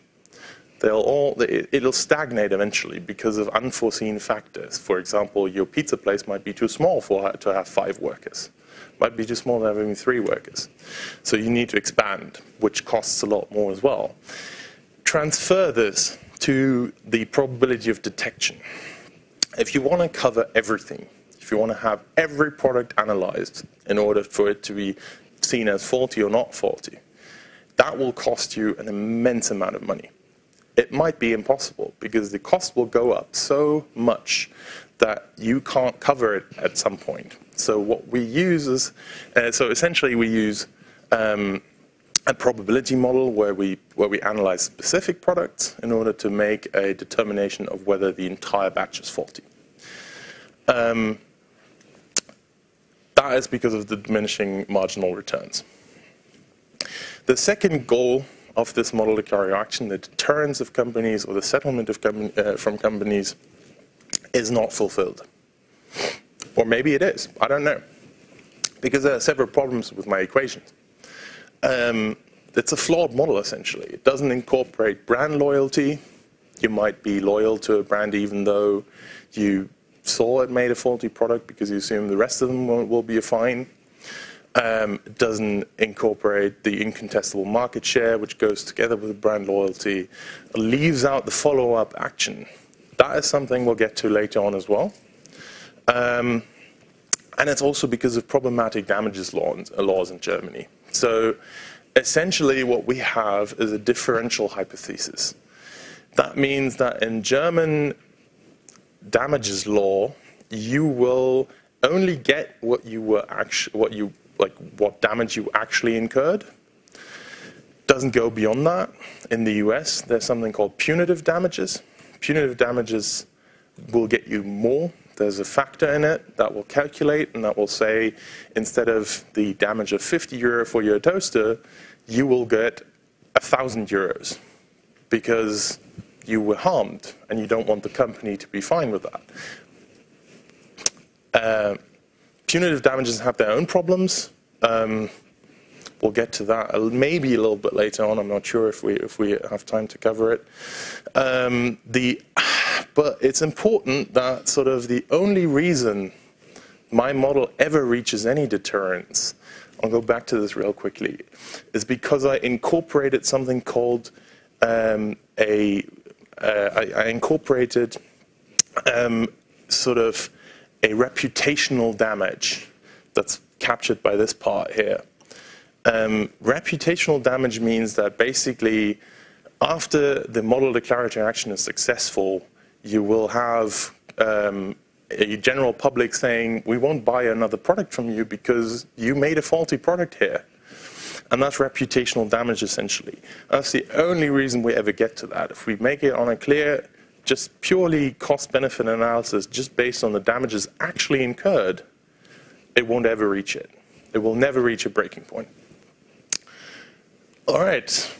It'll stagnate eventually because of unforeseen factors. For example, your pizza place might be too small to have 5 workers. Might be too small to have only 3 workers. So you need to expand, which costs a lot more as well. Transfer this to the probability of detection. If you want to cover everything, if you want to have every product analyzed in order for it to be seen as faulty or not faulty, that will cost you an immense amount of money. It might be impossible because the cost will go up so much that you can't cover it at some point. So what we use is, so essentially we use a probability model where we analyze specific products in order to make a determination of whether the entire batch is faulty. That is because of the diminishing marginal returns. The second goal of this model declaratory action, the deterrence of companies or the settlement of from companies, is not fulfilled. Or maybe it is, I don't know. Because there are several problems with my equations. It's a flawed model, essentially. It doesn't incorporate brand loyalty. You might be loyal to a brand even though you saw it made a faulty product because you assume the rest of them will be fine. It doesn't incorporate the incontestable market share, which goes together with brand loyalty. It leaves out the follow-up action. That is something we'll get to later on as well. And it's also because of problematic damages laws in Germany. So essentially what we have is a differential hypothesis. That means that in German damages law, you will only get what damage you actually incurred. Doesn't go beyond that. In the US, there's something called punitive damages. Punitive damages will get you more. There's a factor in it that will calculate and that will say, instead of the damage of 50 euro for your toaster, you will get 1,000 euros because you were harmed and you don't want the company to be fine with that. Punitive damages have their own problems. We'll get to that maybe a little bit later on. I'm not sure if we have time to cover it. But it's important that sort of the only reason my model ever reaches any deterrence, I'll go back to this real quickly, is because I incorporated something called I incorporated sort of a reputational damage that's captured by this part here. Reputational damage means that basically after the model declaratory action is successful, you will have a general public saying, we won't buy another product from you because you made a faulty product here. And that's reputational damage, essentially. That's the only reason we ever get to that. If we make it on a clear, just purely cost-benefit analysis, just based on the damages actually incurred, it won't ever reach it. It will never reach a breaking point. All right.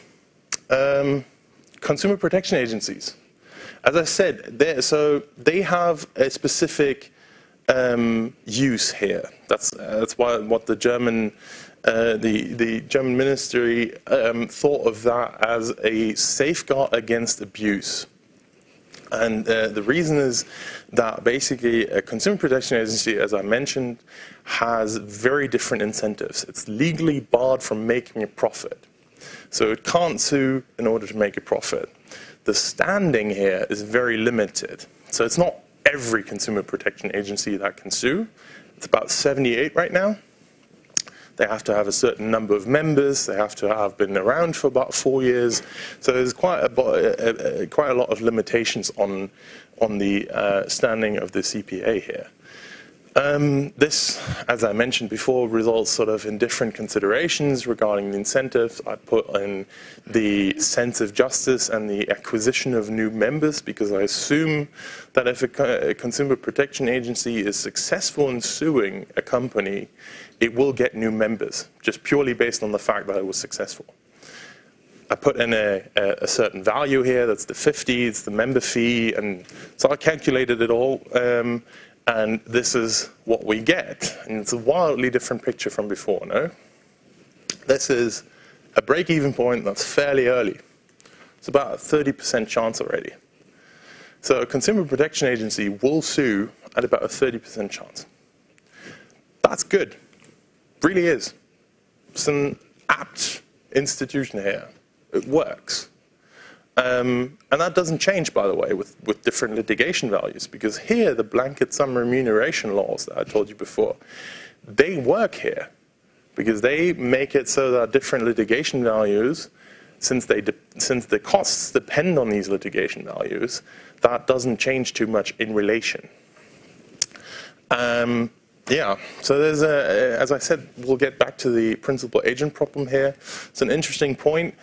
Consumer protection agencies. As I said, they have a specific use here. That's what the German ministry thought of that as a safeguard against abuse. And the reason is that basically a consumer protection agency, as I mentioned, has very different incentives. It's legally barred from making a profit. So it can't sue in order to make a profit. The standing here is very limited. So it's not every consumer protection agency that can sue. It's about 78 right now. They have to have a certain number of members. They have to have been around for about 4 years. So there's quite a lot of limitations on the standing of the CPA here. This, as I mentioned before, results sort of in different considerations regarding the incentives. I put in the sense of justice and the acquisition of new members, because I assume that if a consumer protection agency is successful in suing a company, it will get new members, just purely based on the fact that it was successful. I put in a certain value here, that's the 50, it's the member fee, and so I calculated it all. And this is what we get. And it's a wildly different picture from before, no? This is a break-even point that's fairly early. It's about a 30% chance already. So a consumer protection agency will sue at about a 30% chance. That's good. Really is. It's an apt institution here. It works. And that doesn't change, by the way, with different litigation values, because here the blanket sum remuneration laws that I told you before, they work here because they make it so that different litigation values, since the costs depend on these litigation values, that doesn't change too much in relation. Yeah, so there's as I said, we'll get back to the principal agent problem here. It's an interesting point.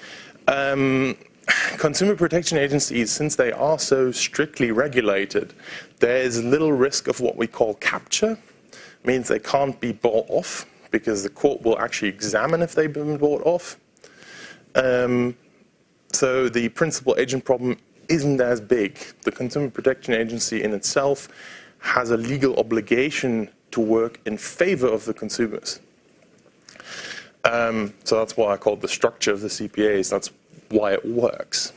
Consumer protection agencies, since they are so strictly regulated, there's little risk of what we call capture. It means they can't be bought off because the court will actually examine if they've been bought off. So the principal agent problem isn't as big. The consumer protection agency in itself has a legal obligation to work in favor of the consumers. So that's why I call it the structure of the CPAs. That's why it works.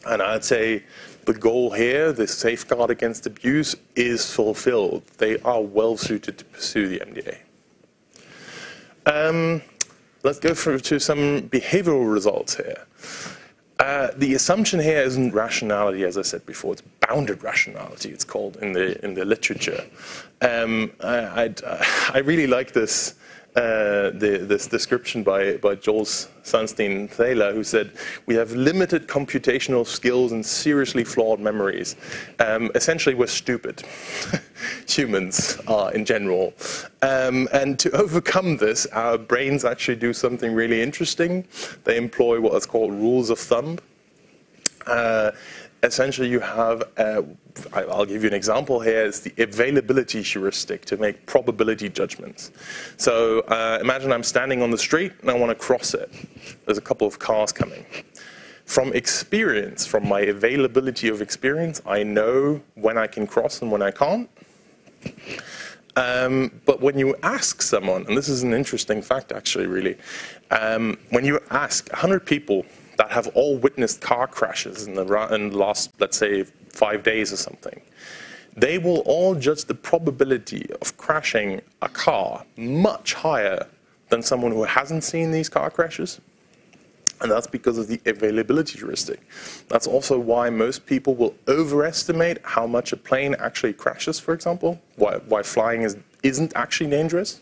And I'd say the goal here, the safeguard against abuse, is fulfilled. They are well suited to pursue the MDA. Let's go through to some behavioral results here. The assumption here isn't rationality, as I said before. It's bounded rationality, it's called in the literature. I really like this this description by Joel Sunstein-Thaler, who said, we have limited computational skills and seriously flawed memories. Essentially, we're stupid. Humans are in general. And to overcome this, our brains actually do something really interesting. They employ what is called rules of thumb. Essentially, you have, I'll give you an example here, it's the availability heuristic to make probability judgments. So imagine I'm standing on the street and I want to cross it. There's a couple of cars coming. From experience, from my availability of experience, I know when I can cross and when I can't. But when you ask someone, and this is an interesting fact actually really, when you ask 100 people that have all witnessed car crashes in the last, let's say, 5 days or something, they will all judge the probability of crashing a car much higher than someone who hasn't seen these car crashes. And that's because of the availability heuristic. That's also why most people will overestimate how much a plane actually crashes, for example, why flying isn't actually dangerous.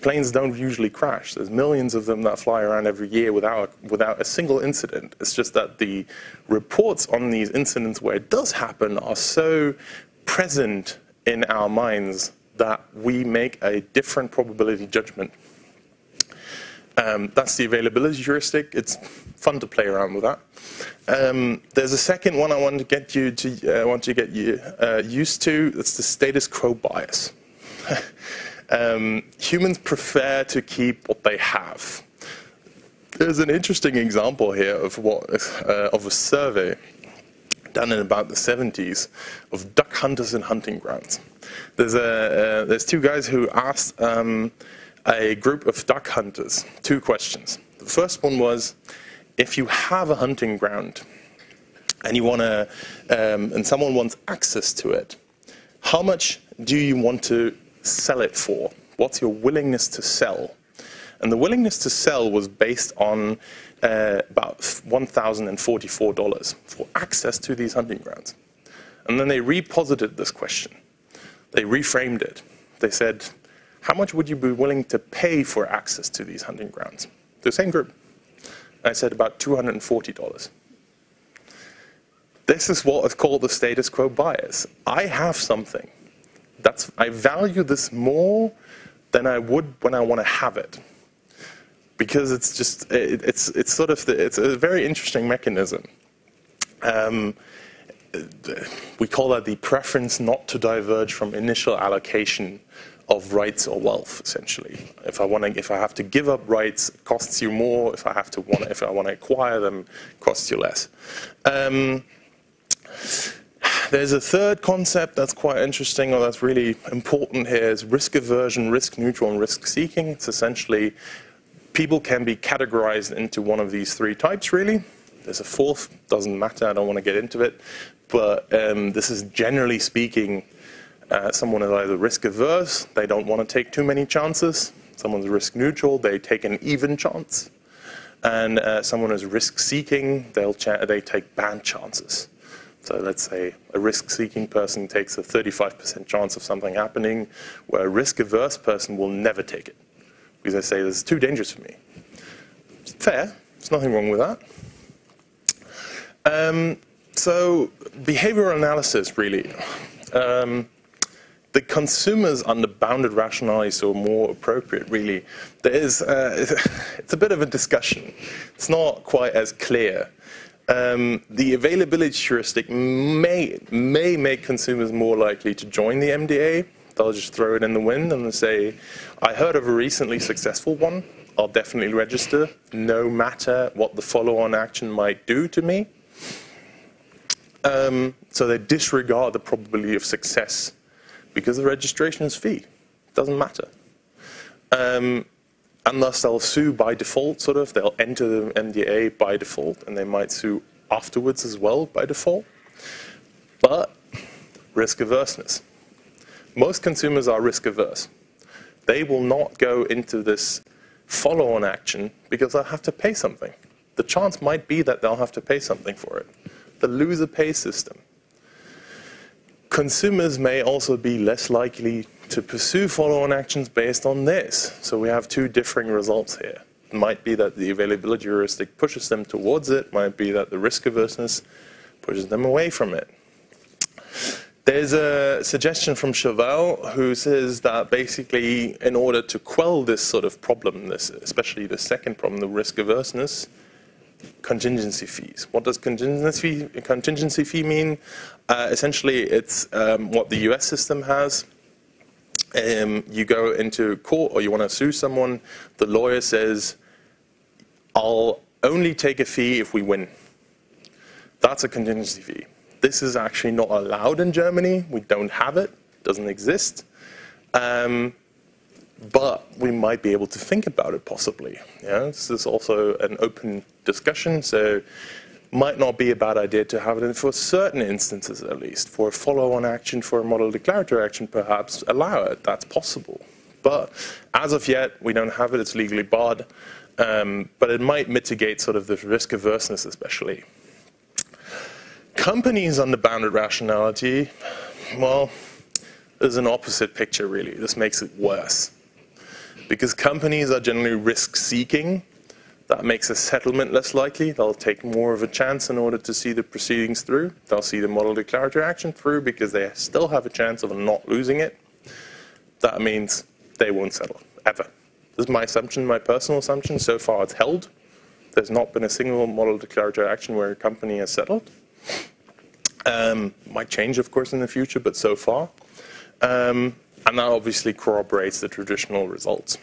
Planes don't usually crash. There's millions of them that fly around every year without a single incident. It's just that the reports on these incidents where it does happen are so present in our minds that we make a different probability judgment. That's the availability heuristic. It's fun to play around with that. There's a second one I want to get you used to. It's the status quo bias. Humans prefer to keep what they have. There's an interesting example here of a survey done in about the 70s of duck hunters in hunting grounds. There's two guys who asked a group of duck hunters 2 questions. The first one was, if you have a hunting ground and you want to, and someone wants access to it, how much do you want to sell it for? What's your willingness to sell? And the willingness to sell was based on about $1,044 for access to these hunting grounds. And then they reposited this question. They reframed it. They said, how much would you be willing to pay for access to these hunting grounds? The same group. I said about $240. This is what is called the status quo bias. I have something. I value this more than I would when I want to have it. Because it's just, it's a very interesting mechanism. We call that the preference not to diverge from initial allocation of rights or wealth, essentially. If I have to give up rights, it costs you more. If I want to acquire them, it costs you less. There's a third concept that's quite interesting, or that's really important here, is risk aversion, risk neutral, and risk seeking. It's essentially, people can be categorized into one of these 3 types, really. There's a fourth, doesn't matter, I don't want to get into it. But this is generally speaking, someone is either risk averse, they don't want to take too many chances. Someone's risk neutral, they take an even chance. And someone is risk seeking, they take bad chances. So let's say a risk-seeking person takes a 35% chance of something happening, where a risk-averse person will never take it. Because they say, this is too dangerous for me. It's fair, there's nothing wrong with that. So behavioral analysis, really. The consumers under bounded rationality, so more appropriate, really. It's a bit of a discussion. It's not quite as clear. The availability heuristic may make consumers more likely to join the MDA. They'll just throw it in the wind and say, I heard of a recently successful one, I'll definitely register, no matter what the follow-on action might do to me. So they disregard the probability of success because the registration is fee. It doesn't matter. And thus they'll sue by default, sort of. They'll enter the MDA by default, and they might sue afterwards as well by default. But risk averseness. Most consumers are risk averse. They will not go into this follow-on action because they'll have to pay something. The chance might be that they'll have to pay something for it. The loser pays system. Consumers may also be less likely to pursue follow-on actions based on this. So we have 2 differing results here. It might be that the availability heuristic pushes them towards it. It might be that the risk averseness pushes them away from it. There's a suggestion from Chauvel who says that basically in order to quell this sort of problem, especially the second problem, the risk averseness, contingency fees. What does contingency fee mean? Essentially, it's what the US system has. You go into court or you want to sue someone, the lawyer says, I'll only take a fee if we win. That's a contingency fee. This is actually not allowed in Germany. We don't have it. It doesn't exist. But we might be able to think about it possibly. Yeah? This is also an open discussion, so might not be a bad idea to have it in for certain instances at least. For a follow-on action, for a model declaratory action, perhaps allow it. That's possible. But as of yet, we don't have it. It's legally barred. But it might mitigate sort of the risk averseness especially. Companies under bounded rationality, well, there's an opposite picture really. This makes it worse. Because companies are generally risk-seeking, that makes a settlement less likely. They'll take more of a chance in order to see the proceedings through. They'll see the model declaratory action through because they still have a chance of not losing it. That means they won't settle, ever. This is my assumption, my personal assumption. So far it's held. There's not been a single model declaratory action where a company has settled. Might change, of course, in the future, but so far. And that obviously corroborates the traditional results.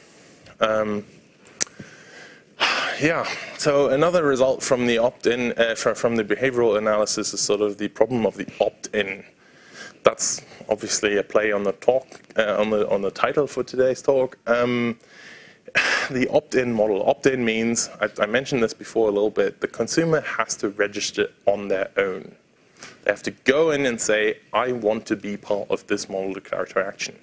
Yeah, so another result from the opt-in, from the behavioral analysis is sort of the problem of the opt-in. That's obviously a play on the talk, on the title for today's talk. The opt-in model. Opt-in means, I mentioned this before a little bit, the consumer has to register on their own. They have to go in and say, I want to be part of this model declaratory action.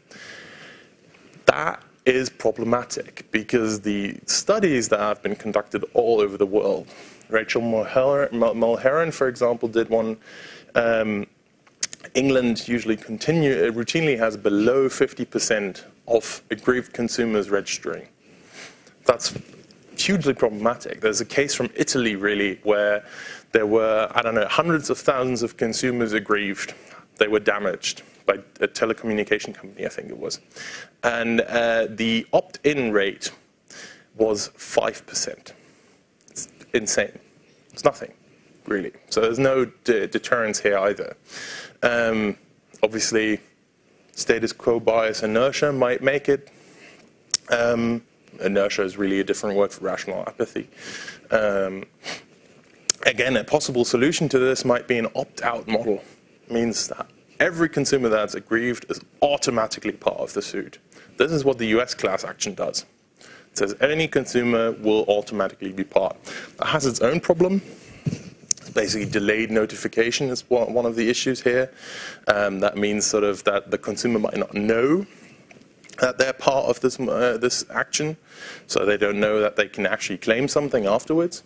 That is problematic because the studies that have been conducted all over the world, Rachel Mulheron, for example, did one. England usually routinely has below 50% of aggrieved consumers registering. That's hugely problematic. There's a case from Italy, really, where there were, I don't know, hundreds of thousands of consumers aggrieved. They were damaged by a telecommunication company, I think it was. And the opt-in rate was 5%. It's insane. It's nothing, really. So there's no deterrence here either. Obviously, status quo bias inertia might make it. Inertia is really a different word for rational apathy. Again, a possible solution to this might be an opt-out model. It means that every consumer that's aggrieved is automatically part of the suit. This is what the US class action does. It says any consumer will automatically be part. That has its own problem. It's basically delayed notification is one of the issues here. That means sort of that the consumer might not know that they're part of this, this action, so they don't know that they can actually claim something afterwards.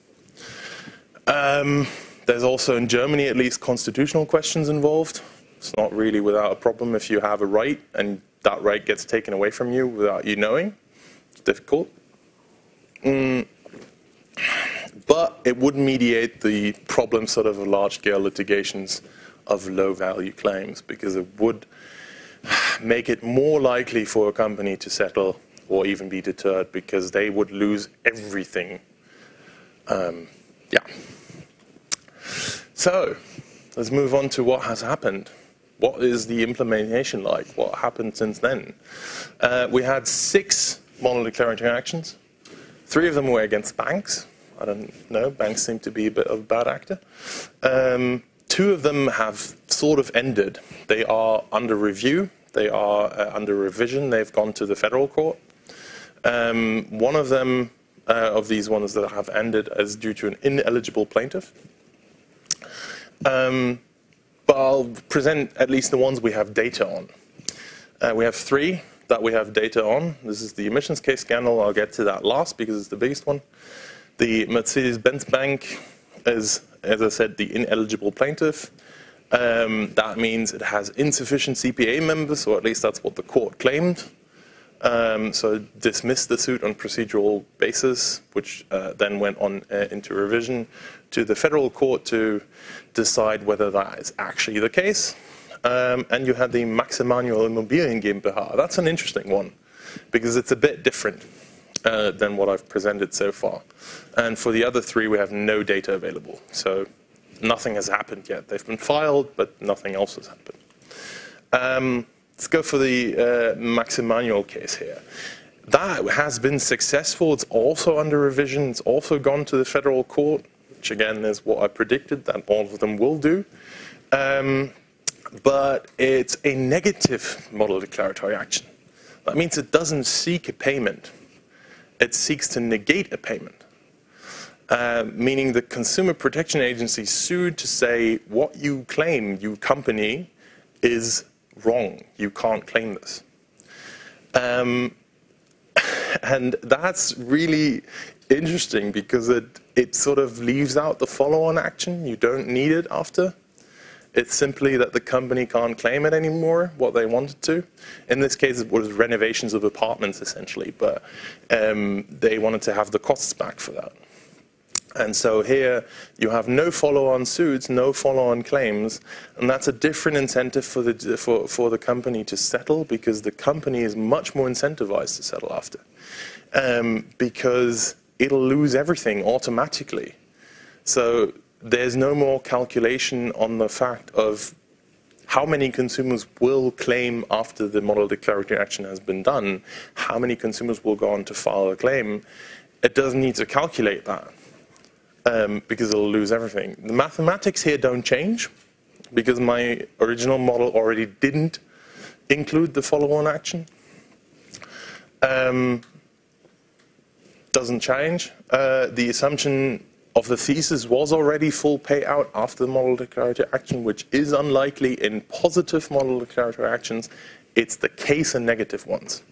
There's also, in Germany at least, constitutional questions involved. It's not really without a problem if you have a right and that right gets taken away from you without you knowing. It's difficult. But it would mediate the problem sort of large-scale litigations of low-value claims because it would make it more likely for a company to settle or even be deterred because they would lose everything. Yeah. So let's move on to what has happened. What is the implementation like? What happened since then? We had 6 model declaratory actions. 3 of them were against banks. I don't know, banks seem to be a bit of a bad actor. 2 of them have sort of ended. They are under review. They are under revision. They've gone to the federal court. One of them, of these ones that have ended, is due to an ineligible plaintiff. But I'll present at least the ones we have data on. We have 3 that we have data on. This is the emissions case scandal. I'll get to that last because it's the biggest one. The Mercedes-Benz Bank is, as I said, the ineligible plaintiff. That means it has insufficient CPA members, or at least that's what the court claimed. So dismissed the suit on procedural basis, which then went on into revision to the federal court to decide whether that is actually the case. And you had the Maximanual Immobilien GmbH. That's an interesting one because it's a bit different than what I've presented so far. And for the other 3, we have no data available. So nothing has happened yet. They've been filed, but nothing else has happened. Let's go for the Maximanual case here. That has been successful. It's also under revision. It's also gone to the federal court, which again is what I predicted that all of them will do. But it's a negative model declaratory action. That means it doesn't seek a payment. It seeks to negate a payment. Meaning the Consumer Protection Agency sued to say what you claim, you company, is wrong. You can't claim this. And that's really interesting because it sort of leaves out the follow-on action. You don't need it after. It's simply that the company can't claim it anymore, what they wanted to. In this case, it was renovations of apartments, essentially, but they wanted to have the costs back for that. And so here, you have no follow-on suits, no follow-on claims, and that's a different incentive for the company to settle, because the company is much more incentivized to settle after, because it'll lose everything automatically. So there's no more calculation on the fact of how many consumers will claim after the model declaratory action has been done, how many consumers will go on to file a claim. It doesn't need to calculate that because it'll lose everything. The mathematics here don't change because my original model already didn't include the follow-on action. Doesn't change. The assumption of the thesis was already full payout after the model declaratory action, which is unlikely in positive model declaratory actions. It's the case in negative ones.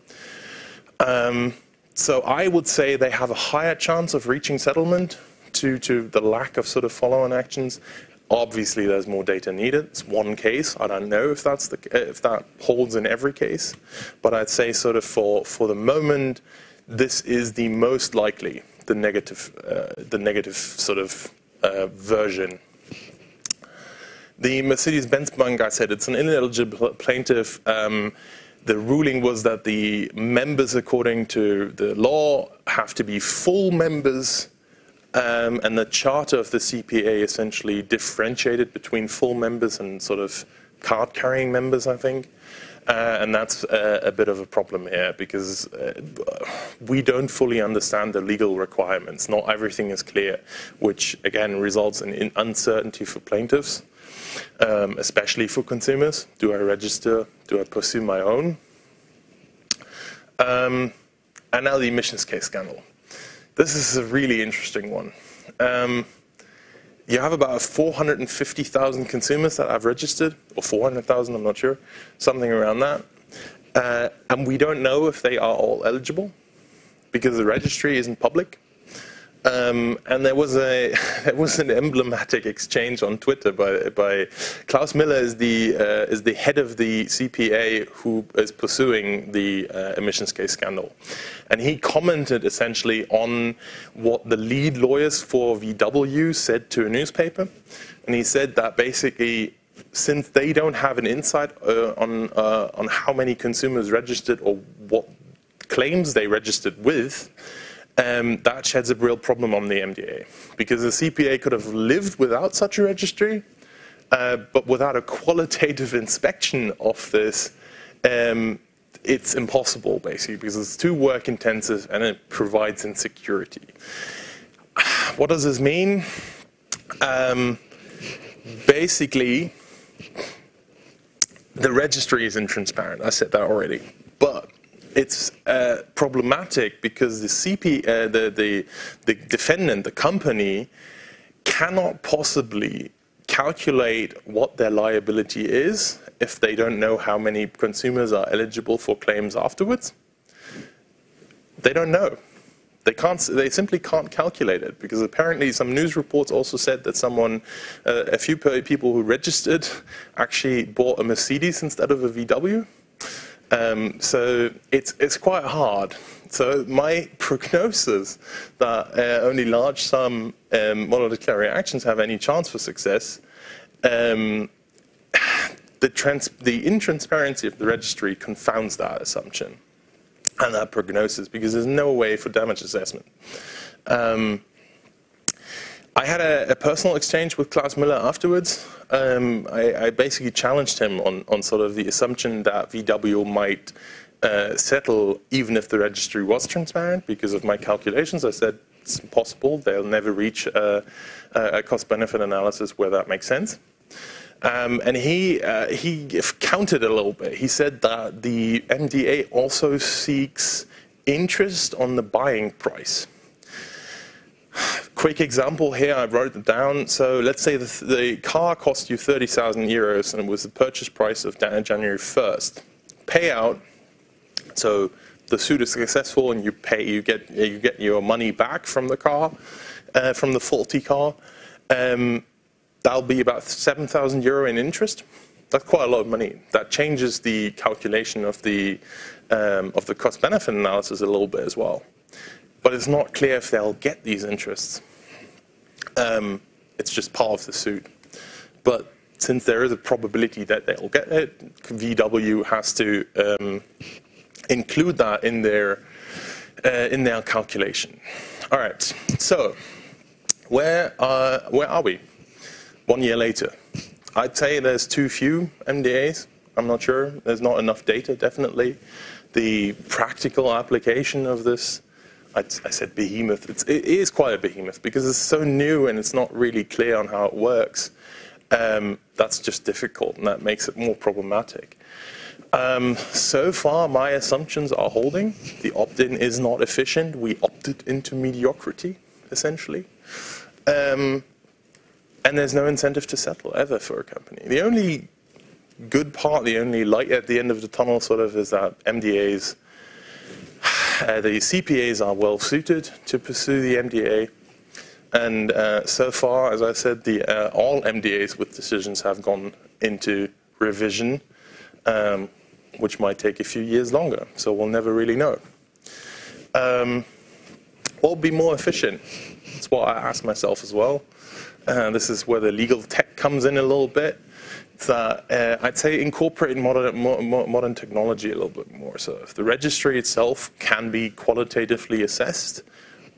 So I would say they have a higher chance of reaching settlement due to the lack of sort of follow-on actions. Obviously, there's more data needed. It's one case. I don't know if that holds in every case, but I'd say sort of for the moment, this is the most likely. The negative sort of version. The Mercedes-Benz Bank, I said, it's an ineligible plaintiff. The ruling was that the members, according to the law, have to be full members, and the charter of the CPA essentially differentiated between full members and sort of card-carrying members, I think. And that's a bit of a problem here because we don't fully understand the legal requirements. Not everything is clear, which again results in uncertainty for plaintiffs, especially for consumers. Do I register? Do I pursue my own? And now the emissions case scandal. This is a really interesting one. You have about 450,000 consumers that have registered, or 400,000, I'm not sure, something around that. And we don't know if they are all eligible because the registry isn't public. And there was an emblematic exchange on Twitter by Klaus Miller is the head of the CPA who is pursuing the emissions case scandal, and he commented essentially on what the lead lawyers for VW said to a newspaper, and he said that basically since they don't have an insight on how many consumers registered or what claims they registered with. That sheds a real problem on the MDA, because the CPA could have lived without such a registry, but without a qualitative inspection of this, it's impossible, basically, because it's too work-intensive and it provides insecurity. What does this mean? Basically, the registry is intransparent. I said that already, but it's problematic because the defendant, the company, cannot possibly calculate what their liability is if they don't know how many consumers are eligible for claims afterwards. They don't know. They simply can't calculate it, because apparently some news reports also said that a few people who registered actually bought a Mercedes instead of a VW. So it's quite hard. So my prognosis that only large sum model declaratory actions have any chance for success, the intransparency of the registry confounds that assumption and that prognosis, because there's no way for damage assessment. I had a personal exchange with Klaus Miller afterwards. I basically challenged him on sort of the assumption that VW might settle even if the registry was transparent. Because of my calculations, I said it's impossible. They'll never reach a cost-benefit analysis where that makes sense. And he countered a little bit. He said that the MDA also seeks interest on the buying price. Quick example here, I wrote it down. So let's say the car cost you 30,000 euros and it was the purchase price of January 1st. Payout, so the suit is successful and you get your money back from the car, from the faulty car. That'll be about 7,000 euro in interest. That's quite a lot of money. That changes the calculation of the cost-benefit analysis a little bit as well. But it's not clear if they'll get these interests. It's just part of the suit. But since there is a probability that they'll get it, VW has to include that in their calculation. All right. So where are we? 1 year later. I'd say there's too few MDAs. I'm not sure. There's not enough data, definitely. The practical application of this, I said behemoth. It is quite a behemoth because it's so new and it's not really clear on how it works. That's just difficult and that makes it more problematic. So far, my assumptions are holding. The opt-in is not efficient. We opted into mediocrity, essentially. And there's no incentive to settle ever for a company. The only good part, the only light at the end of the tunnel sort of is that MDAs, the CPAs are well suited to pursue the MDA. And so far, as I said, all MDAs with decisions have gone into revision, which might take a few years longer. So we'll never really know. What would be more efficient? That's what I asked myself as well. This is where the legal tech comes in a little bit. That I'd say incorporate modern technology a little bit more. So if the registry itself can be qualitatively assessed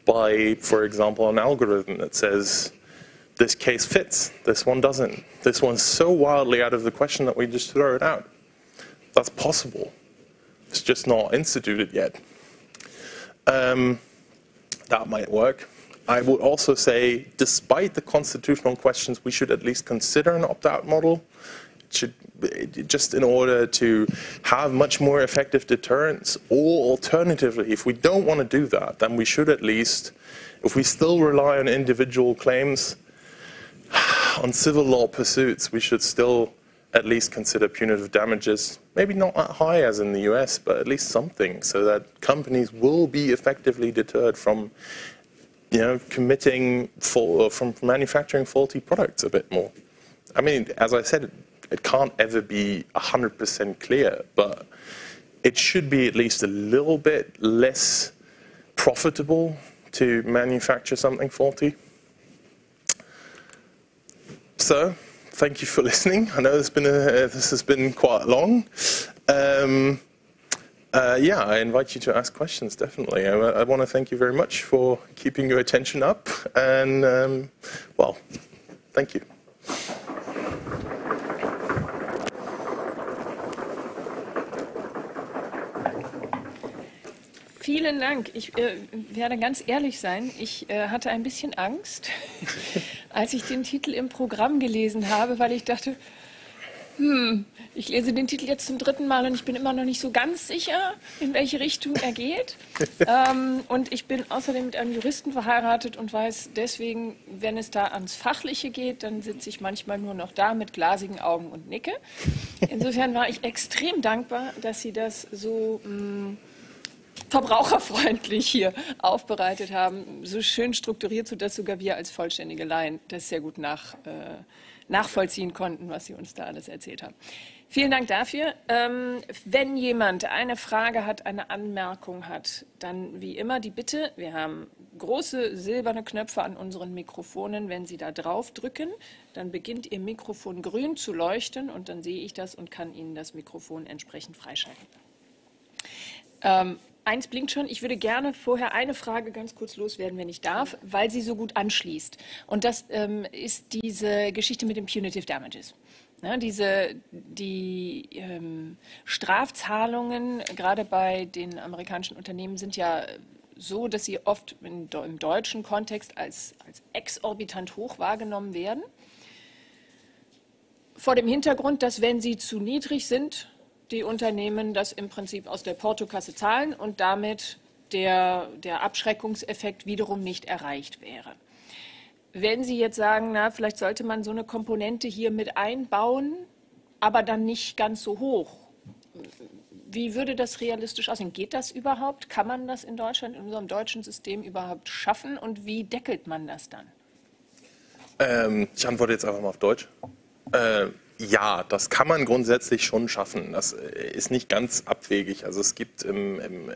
by, for example, an algorithm that says this case fits, this one doesn't. This one's so wildly out of the question that we just throw it out. That's possible. It's just not instituted yet. That might work. I would also say, despite the constitutional questions, we should at least consider an opt-out model. Just in order to have much more effective deterrence, or alternatively, if we don't want to do that, then we should at least, if we still rely on individual claims, on civil law pursuits, we should still at least consider punitive damages, maybe not that high as in the US, but at least something, so that companies will be effectively deterred from from manufacturing faulty products a bit more. I mean, as I said, it can't ever be 100% clear, but it should be at least a little bit less profitable to manufacture something faulty. So, thank you for listening. I know this has been quite long. Yeah, I invite you to ask questions, definitely. I want to thank you very much for keeping your attention up, and, well, thank you. Vielen Dank. Ich werde ganz ehrlich sein, ich hatte ein bisschen Angst, als ich den Titel im Programm gelesen habe, weil ich dachte, ich lese den Titel jetzt zum 3. Mal und ich bin immer noch nicht so ganz sicher, in welche Richtung er geht. Und ich bin außerdem mit einem Juristen verheiratet und weiß deswegen, wenn es da ans Fachliche geht, dann sitze ich manchmal nur noch da mit glasigen Augen und nicke. Insofern war ich extrem dankbar, dass Sie das so verbraucherfreundlich hier aufbereitet haben, so schön strukturiert, sodass sogar wir als vollständige Laien das sehr gut nachvollziehen konnten, was Sie uns da alles erzählt haben. Vielen Dank dafür. Wenn jemand eine Frage hat, eine Anmerkung hat, dann wie immer die Bitte, wir haben große silberne Knöpfe an unseren Mikrofonen. Wenn Sie da drauf drücken, dann beginnt Ihr Mikrofon grün zu leuchten und dann sehe ich das und kann Ihnen das Mikrofon entsprechend freischalten. Eins blinkt schon. Ich würde gerne vorher eine Frage ganz kurz loswerden, wenn ich darf, weil sie so gut anschließt. Und das ist diese Geschichte mit den Punitive Damages. Ja, die Strafzahlungen, gerade bei den amerikanischen Unternehmen, sind ja so, dass sie oft im deutschen Kontext als exorbitant hoch wahrgenommen werden. vor dem Hintergrund, dass wenn sie zu niedrig sind, die Unternehmen das im Prinzip aus der Portokasse zahlen und damit der Abschreckungseffekt wiederum nicht erreicht wäre. Wenn Sie jetzt sagen, na, vielleicht sollte man so eine Komponente hier mit einbauen, aber dann nicht ganz so hoch, wie würde das realistisch aussehen? Geht das überhaupt? Kann man das in Deutschland, in unserem deutschen System überhaupt schaffen und wie deckelt man das dann? Ich antworte jetzt einfach mal auf Deutsch. Ja, das kann man grundsätzlich schon schaffen. Das ist nicht ganz abwegig. Also es gibt im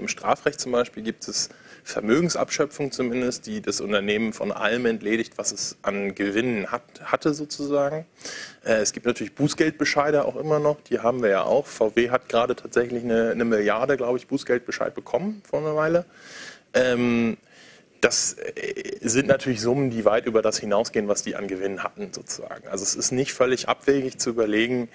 Strafrecht zum Beispiel gibt es Vermögensabschöpfung zumindest, die das Unternehmen von allem entledigt, was es an Gewinnen hatte sozusagen. Es gibt natürlich Bußgeldbescheide auch immer noch, die haben wir ja auch. VW hat gerade tatsächlich eine Milliarde, glaube ich, Bußgeldbescheid bekommen vor einer Weile. Das sind natürlich Summen, die weit über das hinausgehen, was die an Gewinn hatten, sozusagen. Also es ist nicht völlig abwegig zu überlegen,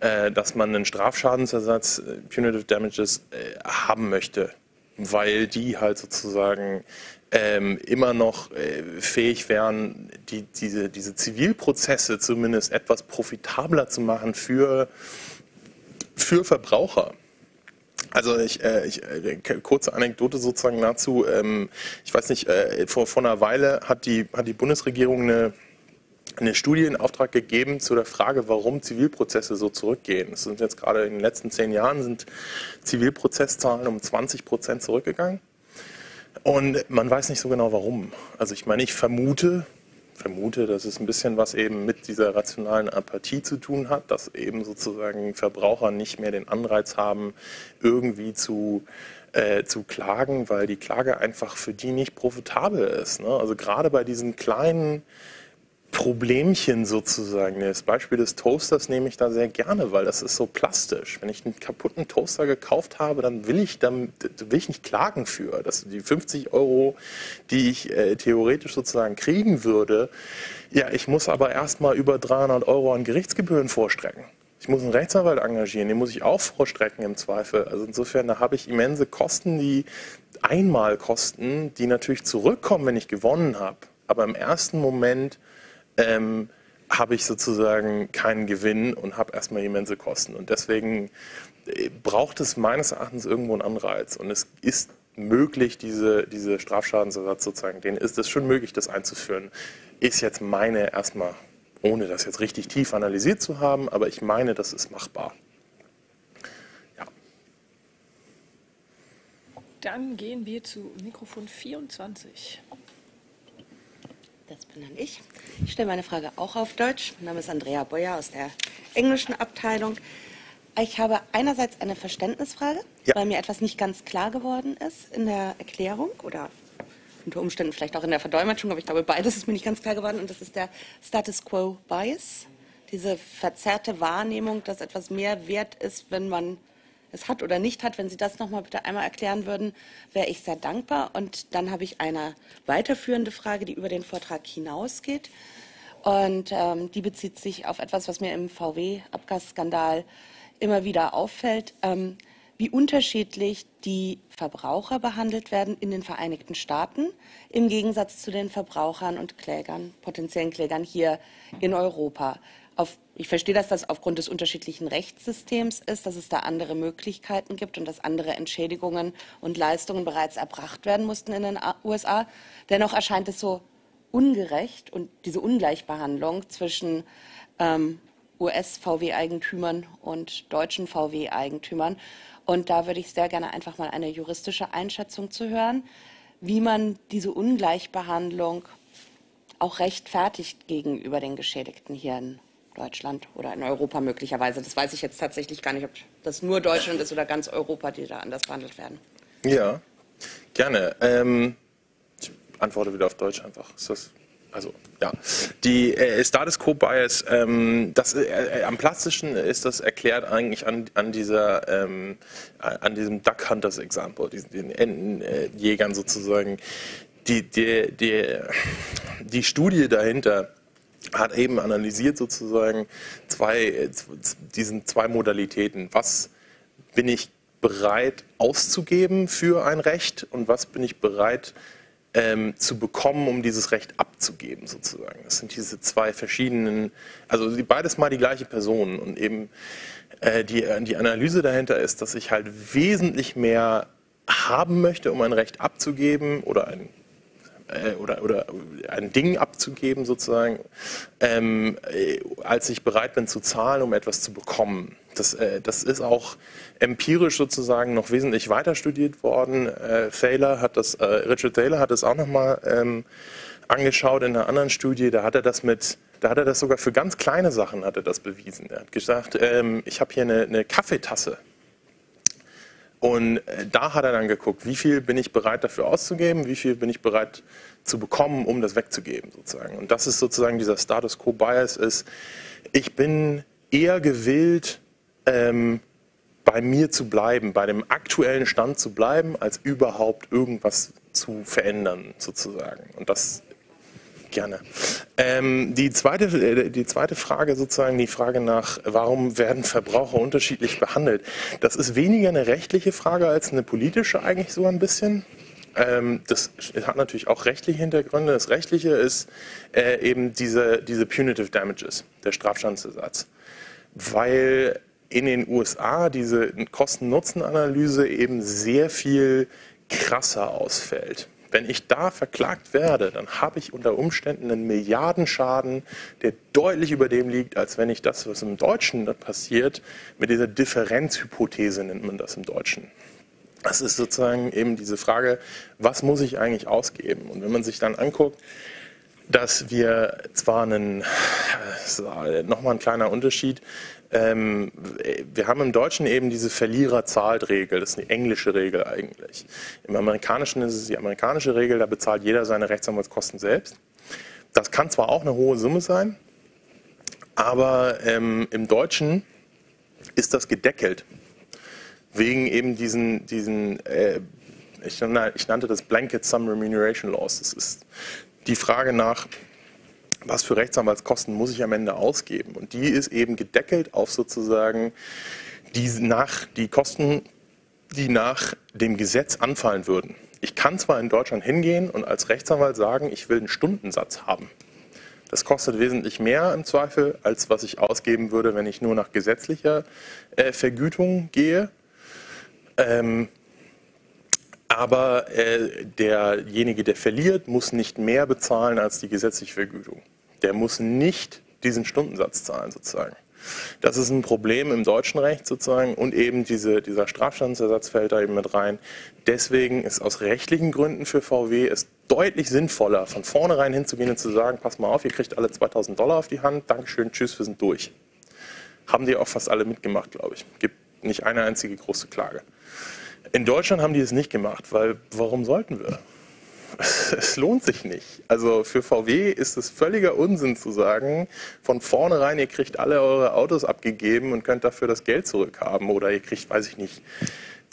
dass man einen Strafschadensersatz, Punitive Damages, haben möchte, weil die halt sozusagen immer noch fähig wären, diese Zivilprozesse zumindest etwas profitabler zu machen für Verbraucher. Also kurze Anekdote sozusagen dazu. Ich weiß nicht, vor einer Weile hat die Bundesregierung eine Studie in Auftrag gegeben zu der Frage, warum Zivilprozesse so zurückgehen. Es sind jetzt gerade in den letzten 10 Jahren sind Zivilprozesszahlen um 20% zurückgegangen. Und man weiß nicht so genau warum. Also ich meine, ich vermute, dass es ein bisschen was eben mit dieser rationalen Apathie zu tun hat, dass eben sozusagen Verbraucher nicht mehr den Anreiz haben, irgendwie zu klagen, weil die Klage einfach für die nicht profitabel ist. Ne? Also gerade bei diesen kleinen Problemchen sozusagen. Das Beispiel des Toasters nehme ich da sehr gerne, weil das ist so plastisch. Wenn ich einen kaputten Toaster gekauft habe, dann will ich nicht klagen für. Dass die 50 €, die ich theoretisch sozusagen kriegen würde, ja, ich muss aber erstmal über 300 € an Gerichtsgebühren vorstrecken. Ich muss einen Rechtsanwalt engagieren, den muss ich auch vorstrecken im Zweifel. Also insofern, da habe ich immense Kosten, die Einmalkosten, die natürlich zurückkommen, wenn ich gewonnen habe. Aber im ersten Moment habe ich sozusagen keinen Gewinn und habe erstmal immense Kosten. Und deswegen braucht es meines Erachtens irgendwo einen Anreiz. Und es ist möglich, diese Strafschadensersatz sozusagen, denen ist es schon möglich, das einzuführen. Ist jetzt meine erstmal, ohne das jetzt richtig tief analysiert zu haben, aber ich meine, das ist machbar. Ja. Dann gehen wir zu Mikrofon 24. Das bin dann ich. Ich stelle meine Frage auch auf Deutsch. Mein Name ist Andrea Beuer aus der englischen Abteilung. Ich habe einerseits eine Verständnisfrage, ja, weil mir etwas nicht ganz klar geworden ist in der Erklärung oder unter Umständen vielleicht auch in der Verdolmetschung, aber ich glaube, beides ist mir nicht ganz klar geworden. Und das ist der Status Quo Bias, diese verzerrte Wahrnehmung, dass etwas mehr wert ist, wenn man es hat oder nicht hat. Wenn Sie das noch mal bitte einmal erklären würden, wäre ich sehr dankbar. Und dann habe ich eine weiterführende Frage, die über den Vortrag hinausgeht. Und die bezieht sich auf etwas, was mir im VW-Abgasskandal immer wieder auffällt, wie unterschiedlich die Verbraucher behandelt werden in den Vereinigten Staaten im Gegensatz zu den Verbrauchern und Klägern, potenziellen Klägern hier in Europa. Ich verstehe, dass das aufgrund des unterschiedlichen Rechtssystems ist, dass es da andere Möglichkeiten gibt und dass andere Entschädigungen und Leistungen bereits erbracht werden mussten in den USA. Dennoch erscheint es so ungerecht und diese Ungleichbehandlung zwischen US-VW-Eigentümern und deutschen VW-Eigentümern. Und da würde ich sehr gerne einfach mal eine juristische Einschätzung zu hören, wie man diese Ungleichbehandlung auch rechtfertigt gegenüber den Geschädigten hier in Deutschland oder in Europa möglicherweise. Das weiß ich jetzt tatsächlich gar nicht, ob das nur Deutschland ist oder ganz Europa, die da anders behandelt werden. Ja, gerne. Ich antworte wieder auf Deutsch einfach. Ist das, also, ja. Die Status Quo Bias, am plastischen ist das erklärt eigentlich an diesem Duck Hunters Example, den Entenjägern sozusagen. Die Studie dahinter hat eben analysiert sozusagen diesen zwei Modalitäten. Was bin ich bereit auszugeben für ein Recht und was bin ich bereit zu bekommen, um dieses Recht abzugeben, sozusagen. Das sind diese zwei verschiedenen, also beides mal die gleiche Person. Und eben die Analyse dahinter ist, dass ich halt wesentlich mehr haben möchte, um ein Recht abzugeben oder ein Ding abzugeben, sozusagen, als ich bereit bin zu zahlen, um etwas zu bekommen. Das ist auch empirisch sozusagen noch wesentlich weiter studiert worden. Richard Thaler hat das auch nochmal angeschaut in einer anderen Studie. Da hat er das sogar für ganz kleine Sachen hat er das bewiesen. Er hat gesagt, ich habe hier eine Kaffeetasse. Und da hat er dann geguckt, wie viel bin ich bereit dafür auszugeben, wie viel bin ich bereit zu bekommen, um das wegzugeben, sozusagen. Und das ist sozusagen dieser Status Quo Bias ist, ich bin eher gewillt, bei mir zu bleiben, bei dem aktuellen Stand zu bleiben, als überhaupt irgendwas zu verändern, sozusagen. Und das gerne. Die zweite Frage, sozusagen die Frage nach, warum werden Verbraucher unterschiedlich behandelt? Das ist weniger eine rechtliche Frage als eine politische eigentlich so ein bisschen. Das hat natürlich auch rechtliche Hintergründe. Das Rechtliche ist eben diese Punitive Damages, der Strafschadensersatz. Weil in den USA diese Kosten-Nutzen-Analyse eben sehr viel krasser ausfällt. Wenn ich da verklagt werde, dann habe ich unter Umständen einen Milliardenschaden, der deutlich über dem liegt, als wenn ich das, was im Deutschen passiert, mit dieser Differenzhypothese nennt man das im Deutschen. Das ist sozusagen eben diese Frage, was muss ich eigentlich ausgeben? Und wenn man sich dann anguckt, dass wir zwar nochmal ein kleiner Unterschied, wir haben im Deutschen eben diese Verlierer-zahlt-Regel, das ist eine englische Regel eigentlich. Im Amerikanischen ist es die amerikanische Regel, da bezahlt jeder seine Rechtsanwaltskosten selbst. Das kann zwar auch eine hohe Summe sein, aber im Deutschen ist das gedeckelt. Wegen eben ich nannte das Blanket Sum Remuneration Laws. Das ist die Frage nach, was für Rechtsanwaltskosten muss ich am Ende ausgeben? Und die ist eben gedeckelt auf sozusagen die Kosten, die nach dem Gesetz anfallen würden. Ich kann zwar in Deutschland hingehen und als Rechtsanwalt sagen, ich will einen Stundensatz haben. Das kostet wesentlich mehr im Zweifel, als was ich ausgeben würde, wenn ich nur nach gesetzlicher Vergütung gehe. Aber derjenige, der verliert, muss nicht mehr bezahlen als die gesetzliche Vergütung. Der muss nicht diesen Stundensatz zahlen, sozusagen. Das ist ein Problem im deutschen Recht, sozusagen, und eben dieser Strafschadensersatz fällt da eben mit rein. Deswegen ist aus rechtlichen Gründen für VW es deutlich sinnvoller, von vornherein hinzugehen und zu sagen, pass mal auf, ihr kriegt alle $2.000 auf die Hand, Dankeschön, tschüss, wir sind durch. Haben die auch fast alle mitgemacht, glaube ich. Gibt nicht eine einzige große Klage. In Deutschland haben die es nicht gemacht, weil warum sollten wir? Es lohnt sich nicht. Also für VW ist es völliger Unsinn zu sagen, von vornherein, ihr kriegt alle eure Autos abgegeben und könnt dafür das Geld zurückhaben. Oder ihr kriegt, weiß ich nicht,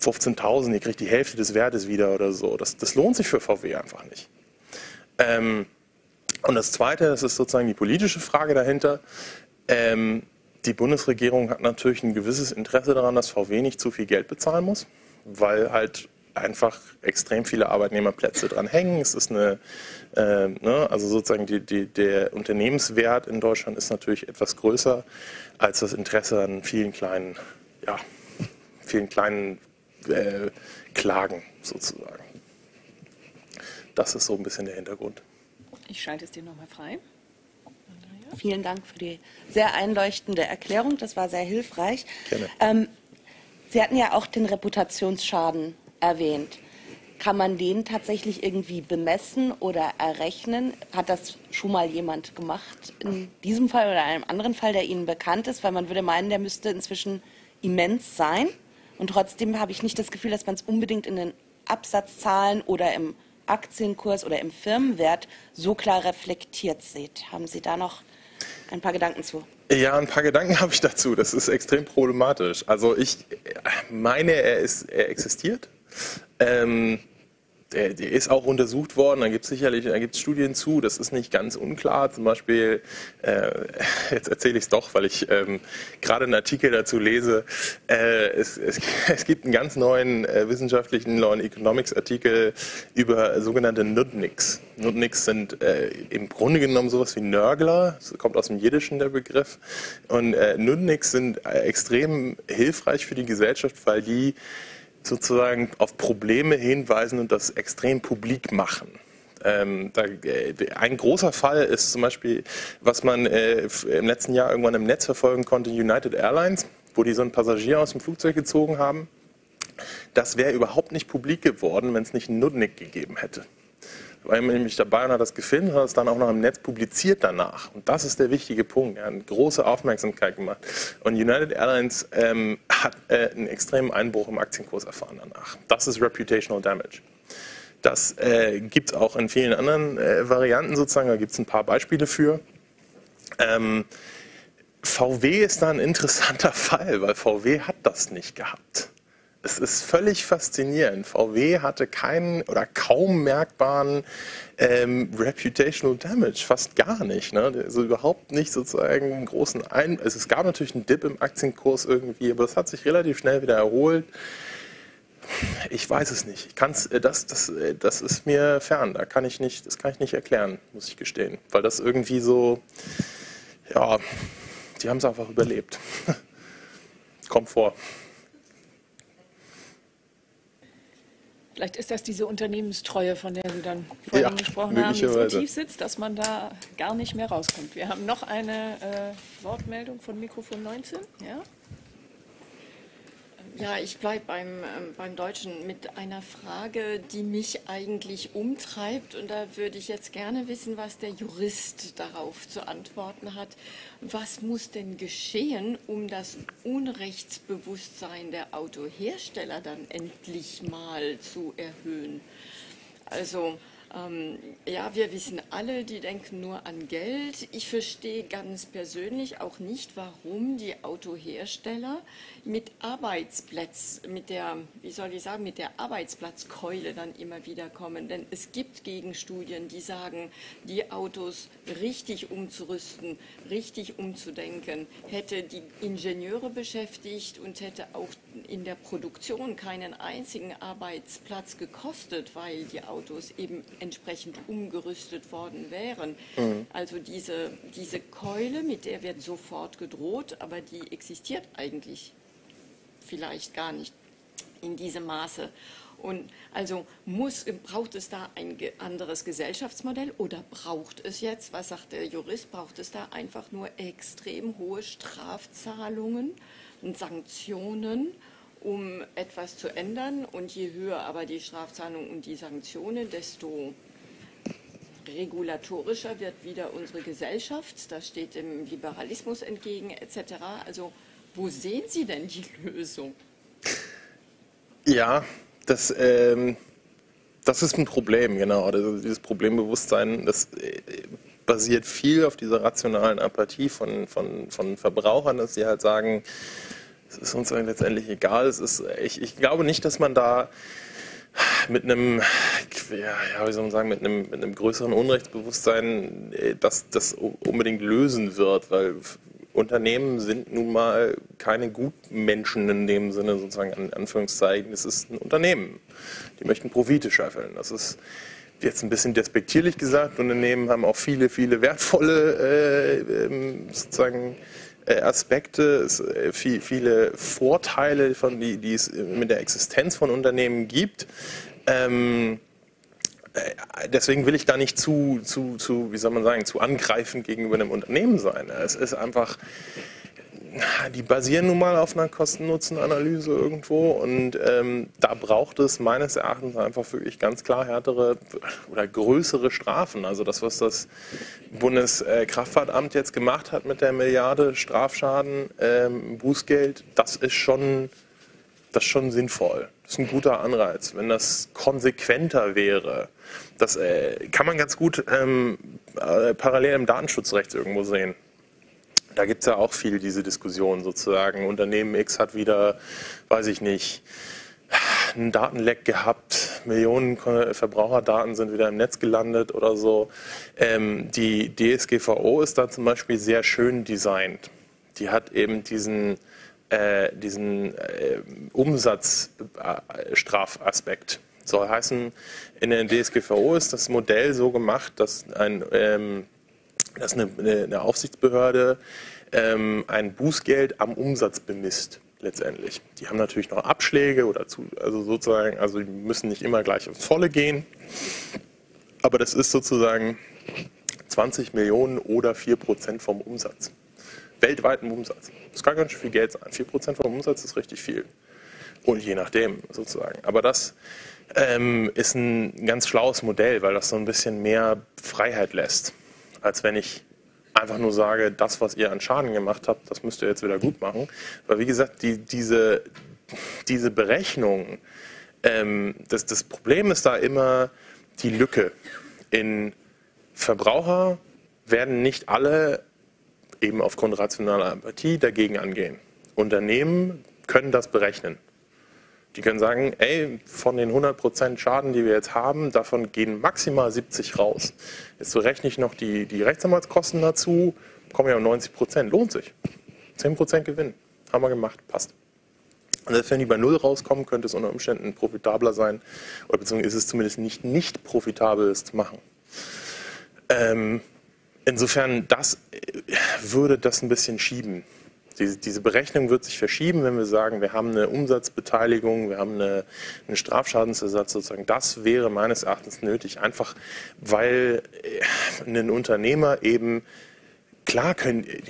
15.000, ihr kriegt die Hälfte des Wertes wieder oder so. Das lohnt sich für VW einfach nicht. Und das Zweite, das ist sozusagen die politische Frage dahinter. Die Bundesregierung hat natürlich ein gewisses Interesse daran, dass VW nicht zu viel Geld bezahlen muss, weil halt einfach extrem viele Arbeitnehmerplätze dran hängen. Es ist also sozusagen der Unternehmenswert in Deutschland ist natürlich etwas größer als das Interesse an vielen kleinen Klagen sozusagen. Das ist so ein bisschen der Hintergrund. Ich schalte es dir nochmal frei. Vielen Dank für die sehr einleuchtende Erklärung. Das war sehr hilfreich. Gerne. Sie hatten ja auch den Reputationsschaden erwähnt. Kann man den tatsächlich irgendwie bemessen oder errechnen? Hat das schon mal jemand gemacht in diesem Fall oder einem anderen Fall, der Ihnen bekannt ist? Weil man würde meinen, der müsste inzwischen immens sein. Und trotzdem habe ich nicht das Gefühl, dass man es unbedingt in den Absatzzahlen oder im Aktienkurs oder im Firmenwert so klar reflektiert sieht. Haben Sie da noch ein paar Gedanken zu? Ja, ein paar Gedanken habe ich dazu. Das ist extrem problematisch. Also ich meine, er existiert. der ist auch untersucht worden, da gibt es Studien zu, das ist nicht ganz unklar. Zum Beispiel, jetzt erzähle ich es doch, weil ich gerade einen Artikel dazu lese, es gibt einen ganz neuen wissenschaftlichen Law and Economics Artikel über sogenannte Nudniks. Nudniks sind im Grunde genommen sowas wie Nörgler, das kommt aus dem Jiddischen der Begriff. Und Nudniks sind extrem hilfreich für die Gesellschaft, weil die sozusagen auf Probleme hinweisen und das extrem publik machen. Ein großer Fall ist zum Beispiel, was man im letzten Jahr irgendwann im Netz verfolgen konnte, United Airlines, wo die so einen Passagier aus dem Flugzeug gezogen haben. Das wäre überhaupt nicht publik geworden, wenn es nicht einen Nudnik gegeben hätte. Da war nämlich dabei und hat das gefilmt und hat es dann auch noch im Netz publiziert danach. Und das ist der wichtige Punkt. Er hat eine große Aufmerksamkeit gemacht. Und United Airlines hat einen extremen Einbruch im Aktienkurs erfahren danach. Das ist Reputational Damage. Das gibt es auch in vielen anderen Varianten sozusagen. Da gibt es ein paar Beispiele für. VW ist da ein interessanter Fall, weil VW hat das nicht gehabt. Es ist völlig faszinierend. VW hatte keinen oder kaum merkbaren Reputational Damage, fast gar nicht. Ne? Also überhaupt nicht sozusagen einen großen es gab natürlich einen Dip im Aktienkurs irgendwie, aber das hat sich relativ schnell wieder erholt. Ich weiß es nicht. Das ist mir fern. Das kann ich nicht erklären, muss ich gestehen. Weil das irgendwie so, ja, die haben es einfach überlebt. Kommt vor. Vielleicht ist das diese Unternehmenstreue, von der Sie dann vorhin gesprochen haben, die so tief sitzt, dass man da gar nicht mehr rauskommt. Wir haben noch eine Wortmeldung von Mikrofon 19. Ja? Ja, ich bleibe beim Deutschen mit einer Frage, die mich eigentlich umtreibt. Und da würde ich jetzt gerne wissen, was der Jurist darauf zu antworten hat. Was muss denn geschehen, um das Unrechtsbewusstsein der Autohersteller dann endlich mal zu erhöhen? Also, ja, wir wissen alle, die denken nur an Geld. Ich verstehe ganz persönlich auch nicht, warum die Autohersteller mit mit der Arbeitsplatzkeule dann immer wieder kommen. Denn es gibt Gegenstudien, die sagen, die Autos richtig umzurüsten, richtig umzudenken, hätte die Ingenieure beschäftigt und hätte auch in der Produktion keinen einzigen Arbeitsplatz gekostet, weil die Autos eben entsprechend umgerüstet worden wären. Mhm. Also diese Keule, mit der wird sofort gedroht, aber die existiert eigentlich vielleicht gar nicht in diesem Maße. Und also braucht es da ein anderes Gesellschaftsmodell oder braucht es jetzt, was sagt der Jurist, braucht es da einfach nur extrem hohe Strafzahlungen und Sanktionen, um etwas zu ändern? Und je höher aber die Strafzahlungen und die Sanktionen, desto regulatorischer wird wieder unsere Gesellschaft. Das steht dem Liberalismus entgegen etc. Also wo sehen Sie denn die Lösung? Ja, das ist ein Problem, genau. Also dieses Problembewusstsein, das basiert viel auf dieser rationalen Apathie von Verbrauchern, dass sie halt sagen, es ist uns letztendlich egal. Ich glaube nicht, dass man da mit einem, ja, wie soll man sagen, mit einem größeren Unrechtsbewusstsein das unbedingt lösen wird, weil Unternehmen sind nun mal keine Gutmenschen in dem Sinne, sozusagen in Anführungszeichen. Es ist ein Unternehmen. Die möchten Profite scheffeln. Das ist jetzt ein bisschen despektierlich gesagt. Unternehmen haben auch viele, viele wertvolle sozusagen Aspekte, viele Vorteile, die es mit der Existenz von Unternehmen gibt. Deswegen will ich da nicht wie soll man sagen, zu angreifend gegenüber einem Unternehmen sein. Es ist einfach, die basieren nun mal auf einer Kosten-Nutzen-Analyse irgendwo und da braucht es meines Erachtens einfach wirklich ganz klar härtere oder größere Strafen. Also das, was das Bundeskraftfahrtamt jetzt gemacht hat mit der Milliarde Strafschaden, Bußgeld, das ist schon sinnvoll. Das ist ein guter Anreiz. Wenn das konsequenter wäre, das kann man ganz gut parallel im Datenschutzrecht irgendwo sehen. Da gibt es ja auch viel diese Diskussion sozusagen. Unternehmen X hat wieder, weiß ich nicht, einen Datenleck gehabt Millionen Verbraucherdaten sind wieder im Netz gelandet oder so. Die DSGVO ist da zum Beispiel sehr schön designt. Die hat eben diesen Umsatzstrafaspekt. Soll heißen, in der DSGVO ist das Modell so gemacht, dass eine Aufsichtsbehörde ein Bußgeld am Umsatz bemisst, letztendlich. Die haben natürlich noch Abschläge also die müssen nicht immer gleich aufs Volle gehen, aber das ist sozusagen 20 Millionen oder 4% vom Umsatz. Weltweiten Umsatz. Das kann ganz schön viel Geld sein. 4% vom Umsatz ist richtig viel. Und je nachdem sozusagen. Aber das ist ein ganz schlaues Modell, weil das so ein bisschen mehr Freiheit lässt, als wenn ich einfach nur sage, das, was ihr an Schaden gemacht habt, das müsst ihr jetzt wieder gut machen. Weil wie gesagt, diese Berechnung, das Problem ist da immer die Lücke. In Verbraucher werden nicht alle eben aufgrund rationaler Empathie dagegen angehen. Unternehmen können das berechnen. Die können sagen, ey, von den 100% Schaden, die wir jetzt haben, davon gehen maximal 70 raus. Jetzt berechne ich noch die Rechtsanwaltskosten dazu, kommen ja um 90%, lohnt sich. 10% Gewinn, haben wir gemacht, passt. Und selbst wenn die bei 0 rauskommen, könnte es unter Umständen profitabler sein, oder beziehungsweise ist es zumindest nicht profitabel, es zu machen. Insofern, das würde das ein bisschen schieben. Diese Berechnung wird sich verschieben, wenn wir sagen, wir haben eine Umsatzbeteiligung, wir haben einen Strafschadensersatz sozusagen. Das wäre meines Erachtens nötig, einfach weil ein Unternehmer eben, klar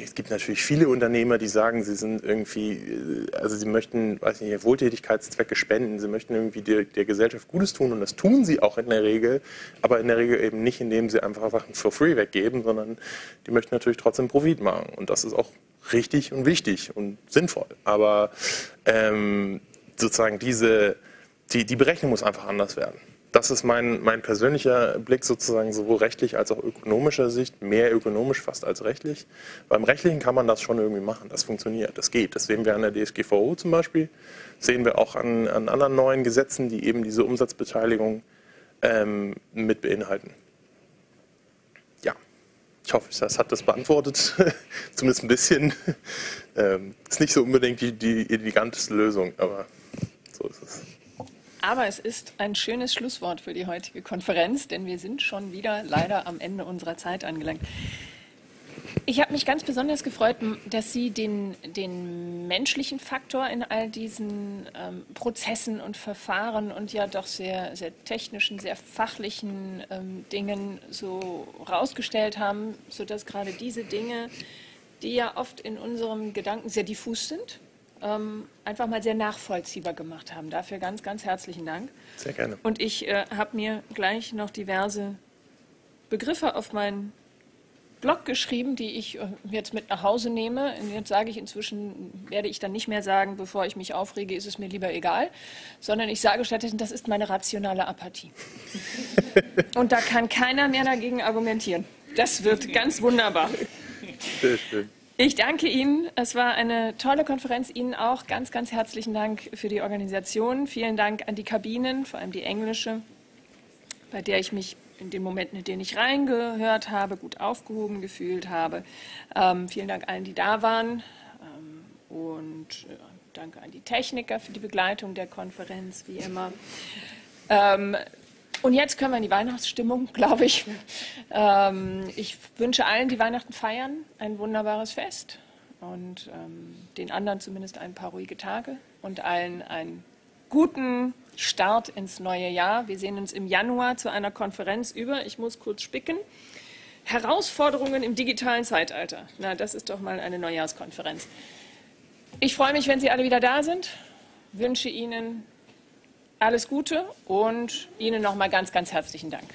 es gibt natürlich viele Unternehmer, die sagen, sie sind irgendwie, also sie möchten, weiß nicht, Wohltätigkeitszwecke spenden, sie möchten irgendwie der Gesellschaft Gutes tun und das tun sie auch in der Regel, aber in der Regel eben nicht, indem sie einfach Sachen for free weggeben, sondern die möchten natürlich trotzdem Profit machen und das ist auch richtig und wichtig und sinnvoll. Aber sozusagen die Berechnung muss einfach anders werden. Das ist mein persönlicher Blick sozusagen sowohl rechtlich als auch ökonomischer Sicht, mehr ökonomisch fast als rechtlich. Beim Rechtlichen kann man das schon irgendwie machen, das funktioniert, das geht. Das sehen wir an der DSGVO zum Beispiel, sehen wir auch an anderen neuen Gesetzen, die eben diese Umsatzbeteiligung mit beinhalten. Ich hoffe, das hat das beantwortet, zumindest ein bisschen. Ist nicht so unbedingt die eleganteste Lösung, aber so ist es. Aber es ist ein schönes Schlusswort für die heutige Konferenz, denn wir sind schon wieder leider am Ende unserer Zeit angelangt. Ich habe mich ganz besonders gefreut, dass Sie den menschlichen Faktor in all diesen Prozessen und Verfahren und ja doch sehr, sehr technischen, sehr fachlichen Dingen so rausgestellt haben, sodass gerade diese Dinge, die ja oft in unserem Gedanken sehr diffus sind, einfach mal sehr nachvollziehbar gemacht haben. Dafür ganz, ganz herzlichen Dank. Sehr gerne. Und ich habe mir gleich noch diverse Begriffe auf meinen Blog geschrieben, die ich jetzt mit nach Hause nehme. Und jetzt sage ich inzwischen, werde ich dann nicht mehr sagen, bevor ich mich aufrege, ist es mir lieber egal, sondern ich sage stattdessen, das ist meine rationale Apathie. Und da kann keiner mehr dagegen argumentieren. Das wird ganz wunderbar. Sehr schön. Ich danke Ihnen. Es war eine tolle Konferenz. Ihnen auch ganz, ganz herzlichen Dank für die Organisation. Vielen Dank an die Kabinen, vor allem die englische, bei der ich mich in den Momenten, in denen ich reingehört habe, gut aufgehoben gefühlt habe. Vielen Dank allen, die da waren. Und danke an die Techniker für die Begleitung der Konferenz, wie immer. Und jetzt können wir in die Weihnachtsstimmung, glaube ich. Ich wünsche allen, die Weihnachten feiern, ein wunderbares Fest. Und den anderen zumindest ein paar ruhige Tage. Und allen einen guten Start ins neue Jahr. Wir sehen uns im Januar zu einer Konferenz über, ich muss kurz spicken, Herausforderungen im digitalen Zeitalter. Na, das ist doch mal eine Neujahrskonferenz. Ich freue mich, wenn Sie alle wieder da sind, wünsche Ihnen alles Gute und Ihnen nochmal ganz, ganz herzlichen Dank.